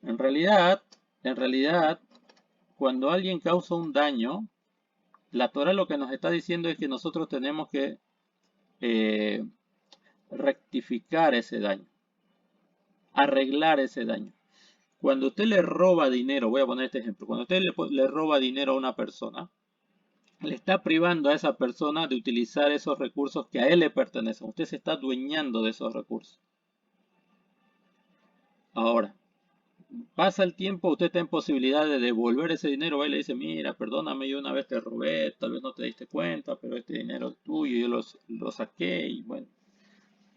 [SPEAKER 1] En realidad, cuando alguien causa un daño, la Torah lo que nos está diciendo es que nosotros tenemos que rectificar ese daño, arreglar ese daño. Cuando usted le roba dinero, voy a poner este ejemplo, cuando usted le roba dinero a una persona, le está privando a esa persona de utilizar esos recursos que a él le pertenecen. Usted se está adueñando de esos recursos. Ahora, pasa el tiempo, usted está en posibilidad de devolver ese dinero, va y le dice, mira, perdóname, yo una vez te robé, tal vez no te diste cuenta, pero este dinero es tuyo, yo lo saqué y bueno,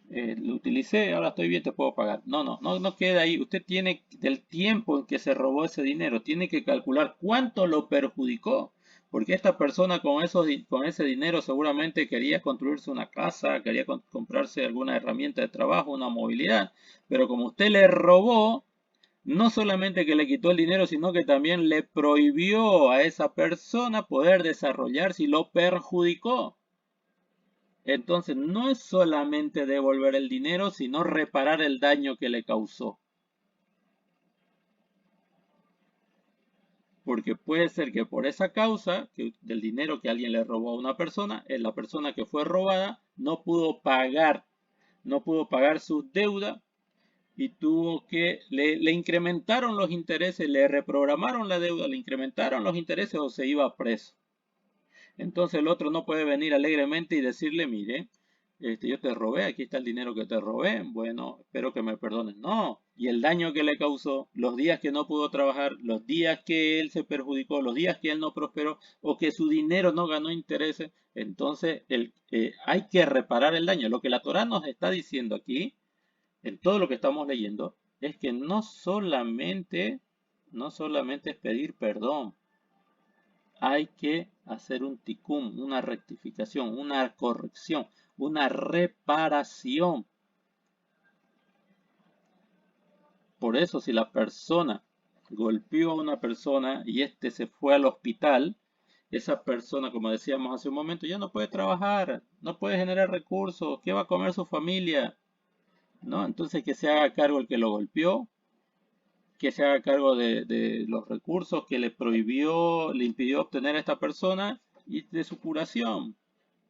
[SPEAKER 1] lo utilicé, ahora estoy bien, te puedo pagar. No queda ahí. Usted tiene, del tiempo en que se robó ese dinero, tiene que calcular cuánto lo perjudicó. Porque esta persona con ese dinero seguramente quería construirse una casa, quería comprarse alguna herramienta de trabajo, una movilidad. Pero como usted le robó, no solamente que le quitó el dinero, sino que también le prohibió a esa persona poder desarrollarse y lo perjudicó. Entonces, no es solamente devolver el dinero, sino reparar el daño que le causó. Porque puede ser que por esa causa, del dinero que alguien le robó a una persona, la persona que fue robada no pudo pagar sus deudas y le incrementaron los intereses, le reprogramaron la deuda, le incrementaron los intereses o se iba preso. Entonces el otro no puede venir alegremente y decirle, mire, yo te robé, aquí está el dinero que te robé, bueno, espero que me perdones. No, y el daño que le causó, los días que no pudo trabajar, los días que él se perjudicó, los días que él no prosperó o que su dinero no ganó intereses, entonces hay que reparar el daño. Lo que la Torah nos está diciendo aquí, en todo lo que estamos leyendo, es que no solamente es pedir perdón, hay que hacer un tikkun, una rectificación, una corrección, una reparación. Por eso, si la persona golpeó a una persona y este se fue al hospital, esa persona, como decíamos hace un momento, ya no puede trabajar, no puede generar recursos, ¿qué va a comer su familia? ¿No? Entonces que se haga cargo el que lo golpeó, que se haga cargo de los recursos que le impidió obtener a esta persona y de su curación.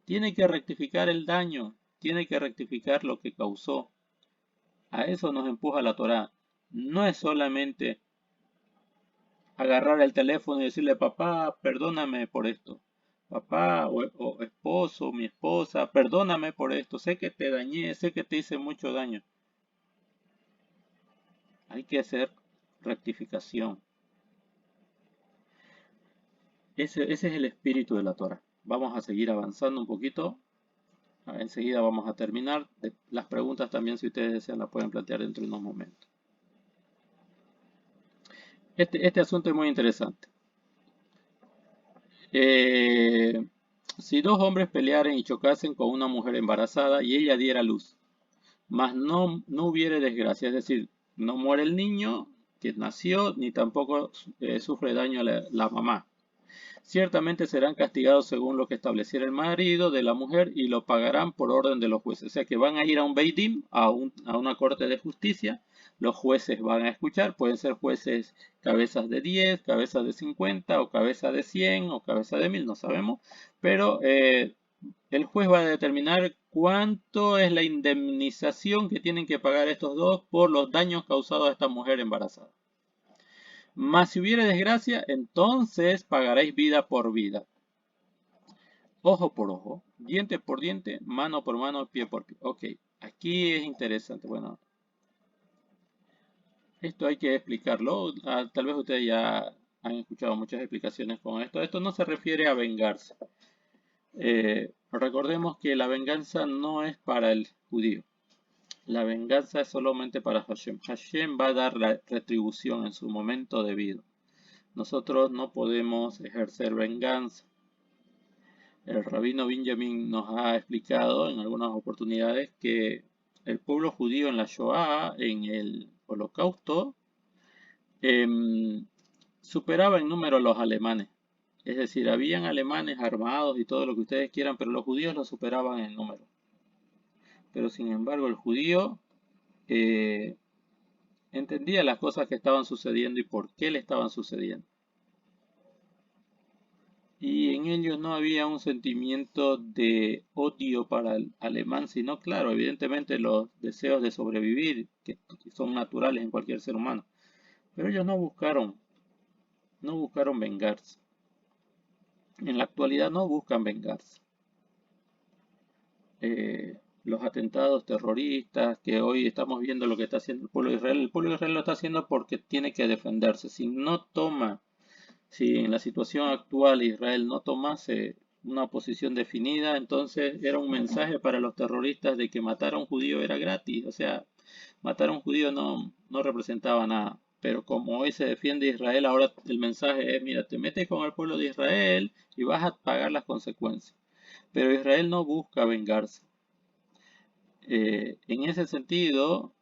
[SPEAKER 1] Tiene que rectificar el daño, tiene que rectificar lo que causó. A eso nos empuja la Torá. No es solamente agarrar el teléfono y decirle, papá, perdóname por esto. Papá o esposo, mi esposa, perdóname por esto. Sé que te dañé, sé que te hice mucho daño. Hay que hacer rectificación. Ese es el espíritu de la Torah. Vamos a seguir avanzando un poquito. Enseguida vamos a terminar. Las preguntas también, si ustedes desean, las pueden plantear dentro de unos momentos. Este asunto es muy interesante. Si dos hombres pelearen y chocasen con una mujer embarazada y ella diera luz, mas no hubiere desgracia, es decir, no muere el niño que nació, ni tampoco sufre daño la mamá. Ciertamente serán castigados según lo que estableciera el marido de la mujer y lo pagarán por orden de los jueces. O sea que van a ir a un Beit Din, a una corte de justicia. Los jueces van a escuchar, pueden ser jueces cabezas de 10, cabezas de 50, o cabeza de 100, o cabeza de 1000, no sabemos. Pero el juez va a determinar cuánto es la indemnización que tienen que pagar estos dos por los daños causados a esta mujer embarazada. Mas si hubiere desgracia, entonces pagaréis vida por vida, ojo por ojo, diente por diente, mano por mano, pie por pie. Ok, aquí es interesante. Bueno, esto hay que explicarlo. Tal vez ustedes ya han escuchado muchas explicaciones con esto. Esto no se refiere a vengarse. Recordemos que la venganza no es para el judío. La venganza es solamente para Hashem. Hashem va a dar la retribución en su momento debido. Nosotros no podemos ejercer venganza. El rabino Benjamin nos ha explicado en algunas oportunidades que el pueblo judío en la Shoah, en el Holocausto, superaba en número a los alemanes. Es decir, habían alemanes armados y todo lo que ustedes quieran, pero los judíos los superaban en número. Pero sin embargo, el judío entendía las cosas que estaban sucediendo y por qué le estaban sucediendo. Y en ellos no había un sentimiento de odio para el alemán, sino, claro, evidentemente los deseos de sobrevivir, que son naturales en cualquier ser humano. Pero ellos no buscaron vengarse. En la actualidad no buscan vengarse. Los atentados terroristas que hoy estamos viendo lo que está haciendo el pueblo de Israel lo está haciendo porque tiene que defenderse. Si en la situación actual Israel no tomase una posición definida, entonces era un mensaje para los terroristas de que matar a un judío era gratis. O sea, matar a un judío no representaba nada. Pero como hoy se defiende Israel, ahora el mensaje es, mira, te metes con el pueblo de Israel y vas a pagar las consecuencias. Pero Israel no busca vengarse. En ese sentido,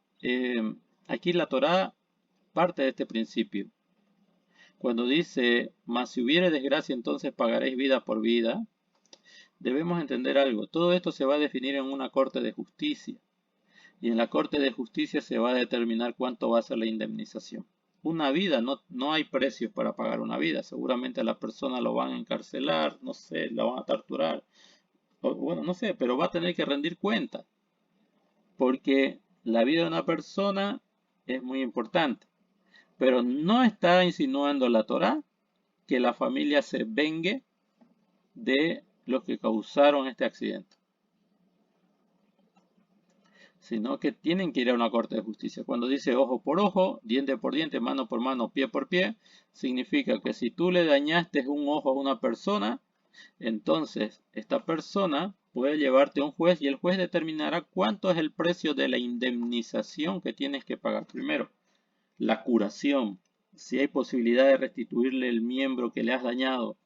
[SPEAKER 1] aquí la Torá parte de este principio. Cuando dice, mas si hubiere desgracia, entonces pagaréis vida por vida, debemos entender algo. Todo esto se va a definir en una corte de justicia. Y en la corte de justicia se va a determinar cuánto va a ser la indemnización. Una vida, no hay precios para pagar una vida. Seguramente a la persona lo van a encarcelar, no sé, la van a torturar. Bueno, no sé, pero va a tener que rendir cuenta. Porque la vida de una persona es muy importante. Pero no está insinuando la Torá que la familia se vengue de los que causaron este accidente, sino que tienen que ir a una corte de justicia. Cuando dice ojo por ojo, diente por diente, mano por mano, pie por pie, significa que si tú le dañaste un ojo a una persona, entonces esta persona puede llevarte a un juez y el juez determinará cuánto es el precio de la indemnización que tienes que pagar. Primero, la curación, si hay posibilidad de restituirle el miembro que le has dañado,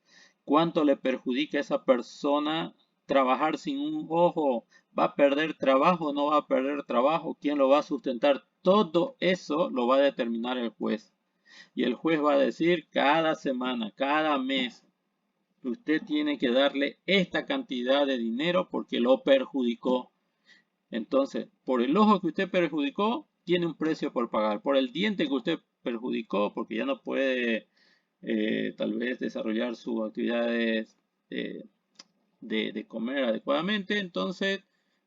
[SPEAKER 1] cuánto le perjudica a esa persona trabajar sin un ojo, va a perder trabajo, no va a perder trabajo, quién lo va a sustentar, todo eso lo va a determinar el juez. Y el juez va a decir cada semana, cada mes, usted tiene que darle esta cantidad de dinero porque lo perjudicó. Entonces, por el ojo que usted perjudicó, tiene un precio por pagar. Por el diente que usted perjudicó, porque ya no puede tal vez desarrollar sus actividades de comer adecuadamente, entonces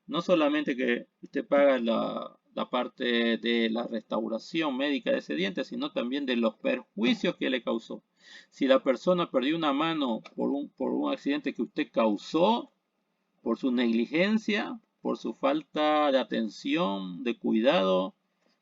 [SPEAKER 1] no solamente que usted paga la parte de la restauración médica de ese diente, sino también de los perjuicios que le causó. Si la persona perdió una mano por un accidente que usted causó, por su negligencia, por su falta de atención, de cuidado.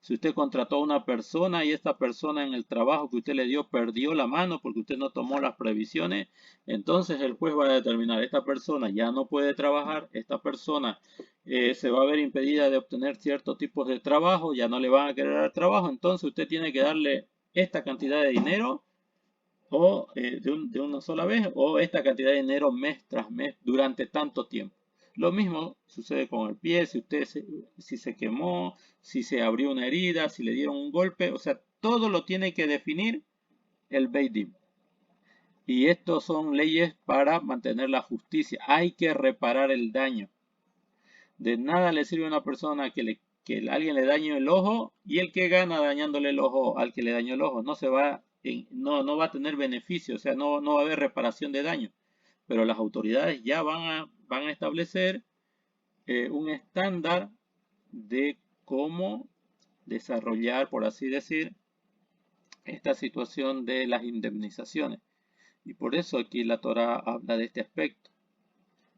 [SPEAKER 1] Si usted contrató a una persona y esta persona en el trabajo que usted le dio perdió la mano porque usted no tomó las previsiones, entonces el juez va a determinar, esta persona ya no puede trabajar, esta persona se va a ver impedida de obtener ciertos tipos de trabajo, ya no le van a querer dar trabajo, entonces usted tiene que darle esta cantidad de dinero o de una sola vez, o esta cantidad de dinero mes tras mes durante tanto tiempo. Lo mismo sucede con el pie, si se quemó, si se abrió una herida, si le dieron un golpe, o sea, todo lo tiene que definir el Beit Din. Y estos son leyes para mantener la justicia. Hay que reparar el daño. De nada le sirve a una persona que alguien le dañe el ojo y el que gana dañándole el ojo al que le dañó el ojo. No va a tener beneficio, o sea, no va a haber reparación de daño. Pero las autoridades ya van a establecer un estándar de cómo desarrollar, por así decir, esta situación de las indemnizaciones. Y por eso aquí la Torá habla de este aspecto.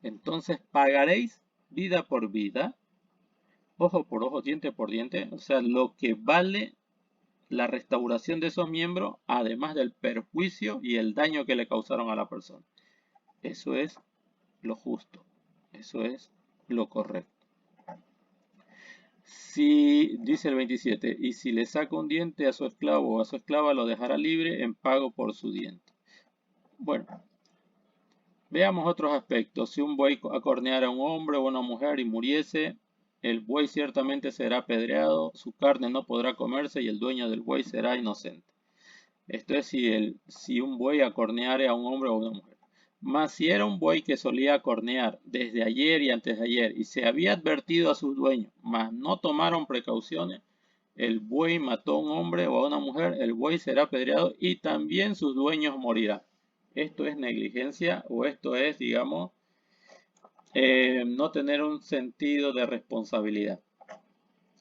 [SPEAKER 1] Entonces pagaréis vida por vida, ojo por ojo, diente por diente, o sea, lo que vale la restauración de esos miembros, además del perjuicio y el daño que le causaron a la persona. Eso es lo justo, eso es lo correcto. Si, dice el 27, y si le saca un diente a su esclavo o a su esclava, lo dejará libre en pago por su diente. Bueno, veamos otros aspectos. Si un buey acorneara a un hombre o a una mujer y muriese, el buey ciertamente será apedreado, su carne no podrá comerse y el dueño del buey será inocente. Esto es si un buey acorneare a un hombre o a una mujer. Mas si era un buey que solía acornear desde ayer y antes de ayer y se había advertido a sus dueños, mas no tomaron precauciones, el buey mató a un hombre o a una mujer, el buey será apedreado y también sus dueños morirán. Esto es negligencia o esto es, digamos, no tener un sentido de responsabilidad.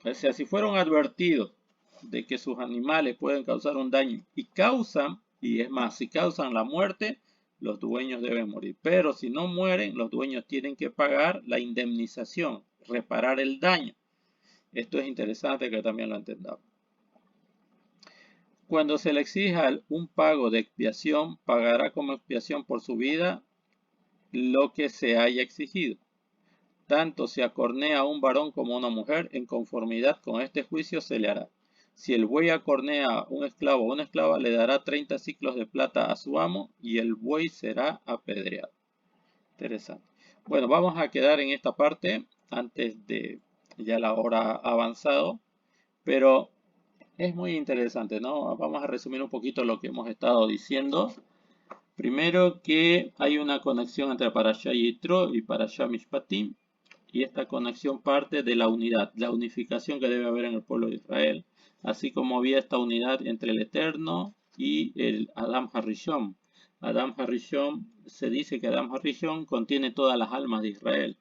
[SPEAKER 1] O sea, si fueron advertidos de que sus animales pueden causar un daño y es más, si causan la muerte, los dueños deben morir. Pero si no mueren, los dueños tienen que pagar la indemnización, reparar el daño. Esto es interesante que también lo entendamos. Cuando se le exija un pago de expiación, pagará como expiación por su vida lo que se haya exigido. Tanto se acornea a un varón como a una mujer, en conformidad con este juicio se le hará. Si el buey acornea a un esclavo o una esclava, le dará 30 ciclos de plata a su amo y el buey será apedreado. Interesante. Bueno, vamos a quedar en esta parte antes de ya la hora avanzado, pero es muy interesante, ¿no? Vamos a resumir un poquito lo que hemos estado diciendo. Primero que hay una conexión entre Parashá Yitro y Parashá Mishpatim. Y esta conexión parte de la unidad, la unificación que debe haber en el pueblo de Israel, así como había esta unidad entre el Eterno y el Adam Harishon. Adam Harishon, se dice que Adam Harishon contiene todas las almas de Israel.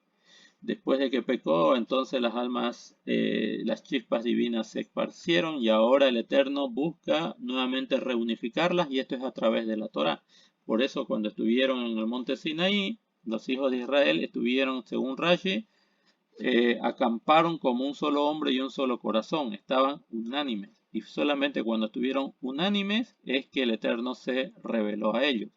[SPEAKER 1] Después de que pecó, entonces las almas, las chispas divinas se esparcieron y ahora el Eterno busca nuevamente reunificarlas y esto es a través de la Torah. Por eso cuando estuvieron en el monte Sinaí, los hijos de Israel estuvieron, según Rashi, acamparon como un solo hombre y un solo corazón, estaban unánimes. Y solamente cuando estuvieron unánimes es que el Eterno se reveló a ellos.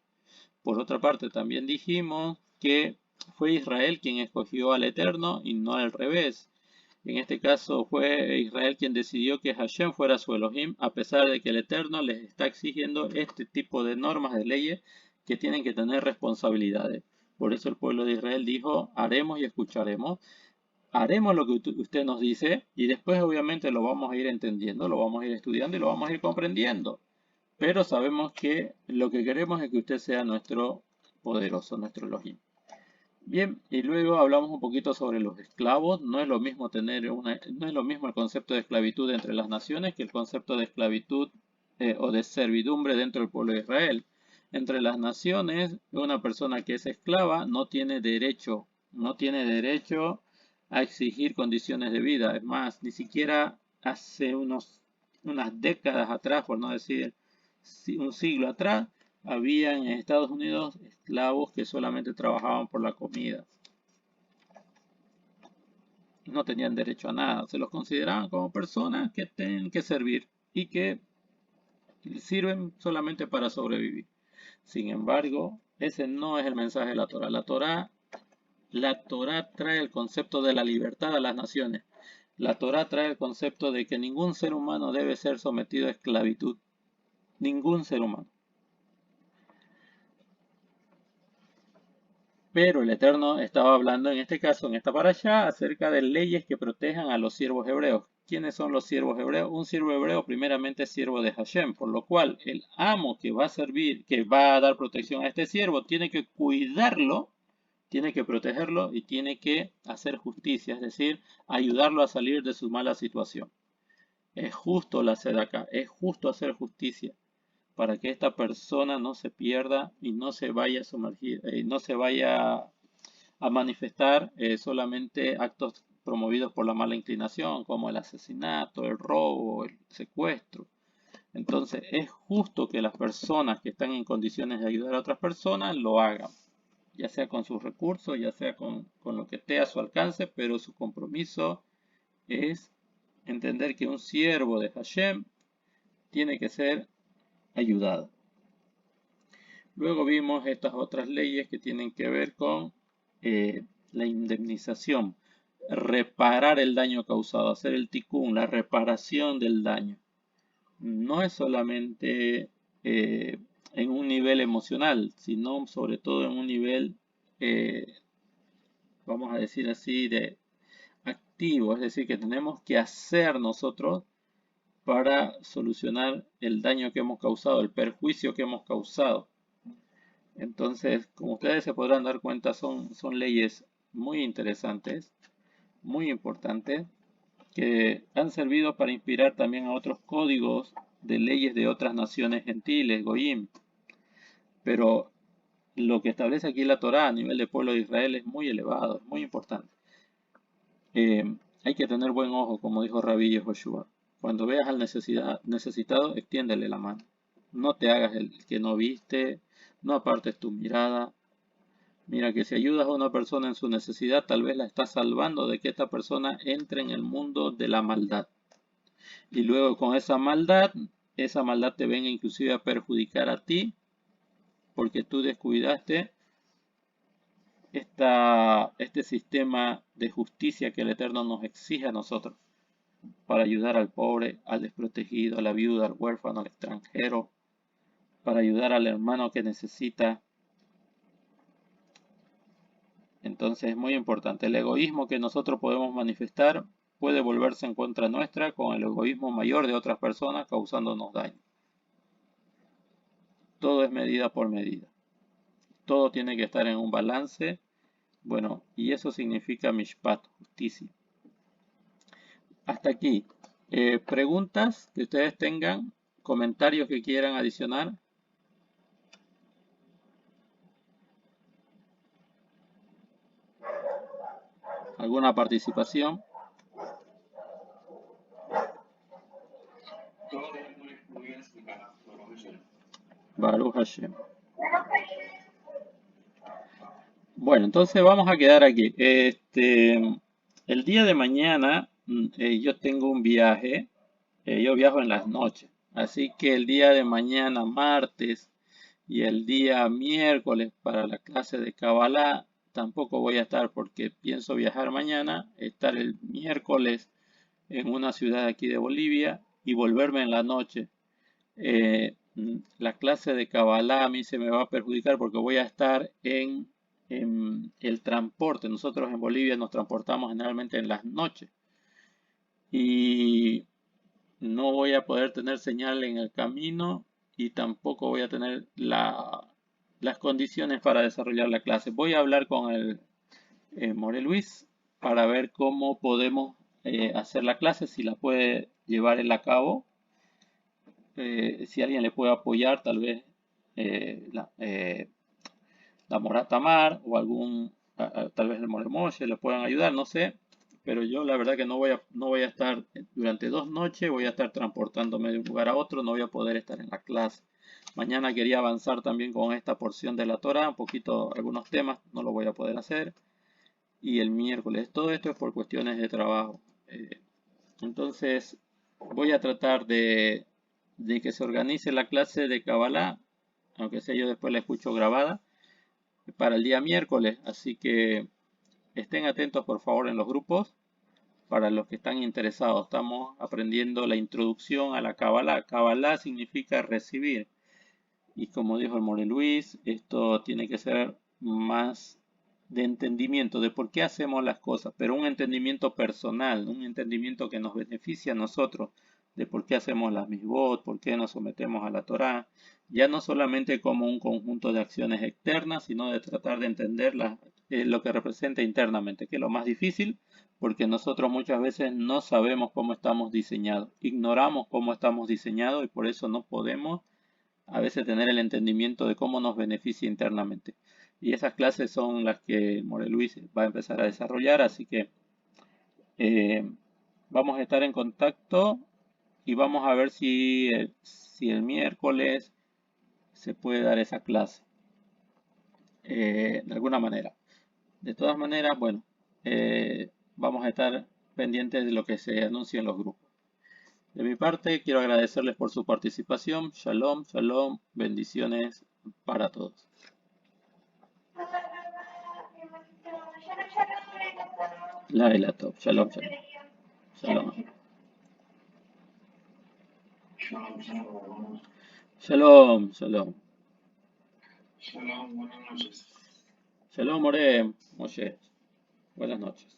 [SPEAKER 1] Por otra parte, también dijimos que fue Israel quien escogió al Eterno y no al revés. En este caso fue Israel quien decidió que Hashem fuera su Elohim, a pesar de que el Eterno les está exigiendo este tipo de normas, de leyes, que tienen que tener responsabilidades. Por eso el pueblo de Israel dijo, haremos y escucharemos. Haremos lo que usted nos dice y después obviamente lo vamos a ir entendiendo, lo vamos a ir estudiando y lo vamos a ir comprendiendo. Pero sabemos que lo que queremos es que usted sea nuestro poderoso, nuestro Elohim. Bien, y luego hablamos un poquito sobre los esclavos. No es lo mismo no es lo mismo el concepto de esclavitud entre las naciones que el concepto de esclavitud o de servidumbre dentro del pueblo de Israel. Entre las naciones, una persona que es esclava no tiene derecho a exigir condiciones de vida. Es más, ni siquiera hace unas décadas atrás, por no decir un siglo atrás, había en Estados Unidos esclavos que solamente trabajaban por la comida. No tenían derecho a nada. Se los consideraban como personas que tienen que servir y que sirven solamente para sobrevivir. Sin embargo, ese no es el mensaje de la Torah. La Torah trae el concepto de la libertad a las naciones. La Torah trae el concepto de que ningún ser humano debe ser sometido a esclavitud. Ningún ser humano. Pero el Eterno estaba hablando en este caso, en esta parashá, acerca de leyes que protejan a los siervos hebreos. ¿Quiénes son los siervos hebreos? Un siervo hebreo primeramente es siervo de Hashem, por lo cual el amo que va a servir, que va a dar protección a este siervo, tiene que cuidarlo, tiene que protegerlo y tiene que hacer justicia, es decir, ayudarlo a salir de su mala situación. Es justo la tzedakah, es justo hacer justicia para que esta persona no se pierda y no se vaya a sumergir, no se vaya a manifestar solamente actos promovidos por la mala inclinación, como el asesinato, el robo, el secuestro. Entonces es justo que las personas que están en condiciones de ayudar a otras personas lo hagan, ya sea con sus recursos, ya sea con lo que esté a su alcance, pero su compromiso es entender que un siervo de Hashem tiene que ser ayudado. Luego vimos estas otras leyes que tienen que ver con la indemnización, reparar el daño causado, hacer el tikkun, la reparación del daño. No es solamente en un nivel emocional, sino sobre todo en un nivel, vamos a decir así, de activo, es decir, que tenemos que hacer nosotros para solucionar el daño que hemos causado, el perjuicio que hemos causado. Entonces, como ustedes se podrán dar cuenta, son leyes muy interesantes, muy importantes, que han servido para inspirar también a otros códigos de leyes de otras naciones gentiles, Goyim. Pero lo que establece aquí la Torá a nivel del pueblo de Israel es muy elevado, es muy importante. Hay que tener buen ojo, como dijo Rabí Yehoshua. Cuando veas al necesitado, extiéndele la mano. No te hagas el que no viste, no apartes tu mirada. Mira que si ayudas a una persona en su necesidad, tal vez la estás salvando de que esta persona entre en el mundo de la maldad. Y luego con esa maldad te venga inclusive a perjudicar a ti, porque tú descuidaste este sistema de justicia que el Eterno nos exige a nosotros para ayudar al pobre, al desprotegido, a la viuda, al huérfano, al extranjero, para ayudar al hermano que necesita. Entonces es muy importante. El egoísmo que nosotros podemos manifestar puede volverse en contra nuestra con el egoísmo mayor de otras personas causándonos daño. Todo es medida por medida. Todo tiene que estar en un balance. Bueno, y eso significa mishpat, justicia. Hasta aquí. Preguntas que ustedes tengan, comentarios que quieran adicionar. ¿Alguna participación?
[SPEAKER 3] Todo muy bien explicado.
[SPEAKER 1] Baruch Hashem. Bueno, entonces vamos a quedar aquí. El día de mañana yo tengo un viaje. Yo viajo en las noches. Así que el día de mañana, martes, y el día miércoles para la clase de Kabbalah, tampoco voy a estar porque pienso viajar mañana, estar el miércoles en una ciudad aquí de Bolivia y volverme en la noche. La clase de Kabbalah a mí se me va a perjudicar porque voy a estar en el transporte. Nosotros en Bolivia nos transportamos generalmente en las noches y no voy a poder tener señal en el camino y tampoco voy a tener las condiciones para desarrollar la clase. Voy a hablar con el More Luis para ver cómo podemos hacer la clase, si la puede llevar él a cabo. Si alguien le puede apoyar, tal vez la Moratamar o tal vez el More Moshe le puedan ayudar, no sé. Pero yo la verdad que no voy a estar durante 2 noches, voy a estar transportándome de un lugar a otro, no voy a poder estar en la clase. Mañana quería avanzar también con esta porción de la Torah, un poquito algunos temas, no lo voy a poder hacer. Y el miércoles, todo esto es por cuestiones de trabajo. Entonces voy a tratar de que se organice la clase de Kabbalah, aunque sea yo después la escucho grabada, para el día miércoles. Así que estén atentos por favor en los grupos. Para los que están interesados, estamos aprendiendo la introducción a la Kabbalah. Kabbalah significa recibir. Y como dijo el More Luis, esto tiene que ser más de entendimiento de por qué hacemos las cosas, pero un entendimiento personal, un entendimiento que nos beneficia a nosotros, de por qué hacemos las misbot, por qué nos sometemos a la Torá, ya no solamente como un conjunto de acciones externas, sino de tratar de entender lo que representa internamente, que es lo más difícil, porque nosotros muchas veces no sabemos cómo estamos diseñados, ignoramos cómo estamos diseñados y por eso no podemos a veces tener el entendimiento de cómo nos beneficia internamente. Y esas clases son las que More Luis va a empezar a desarrollar, así que eh, vamos a estar en contacto y vamos a ver si el miércoles se puede dar esa clase de alguna manera. De todas maneras, bueno, vamos a estar pendientes de lo que se anuncie en los grupos. De mi parte, quiero agradecerles por su participación. Shalom, shalom, bendiciones para todos. Laila Top, shalom, shalom. Shalom. Shalom, shalom.
[SPEAKER 3] Shalom, buenas noches.
[SPEAKER 1] Shalom, More, Moshe. Buenas noches.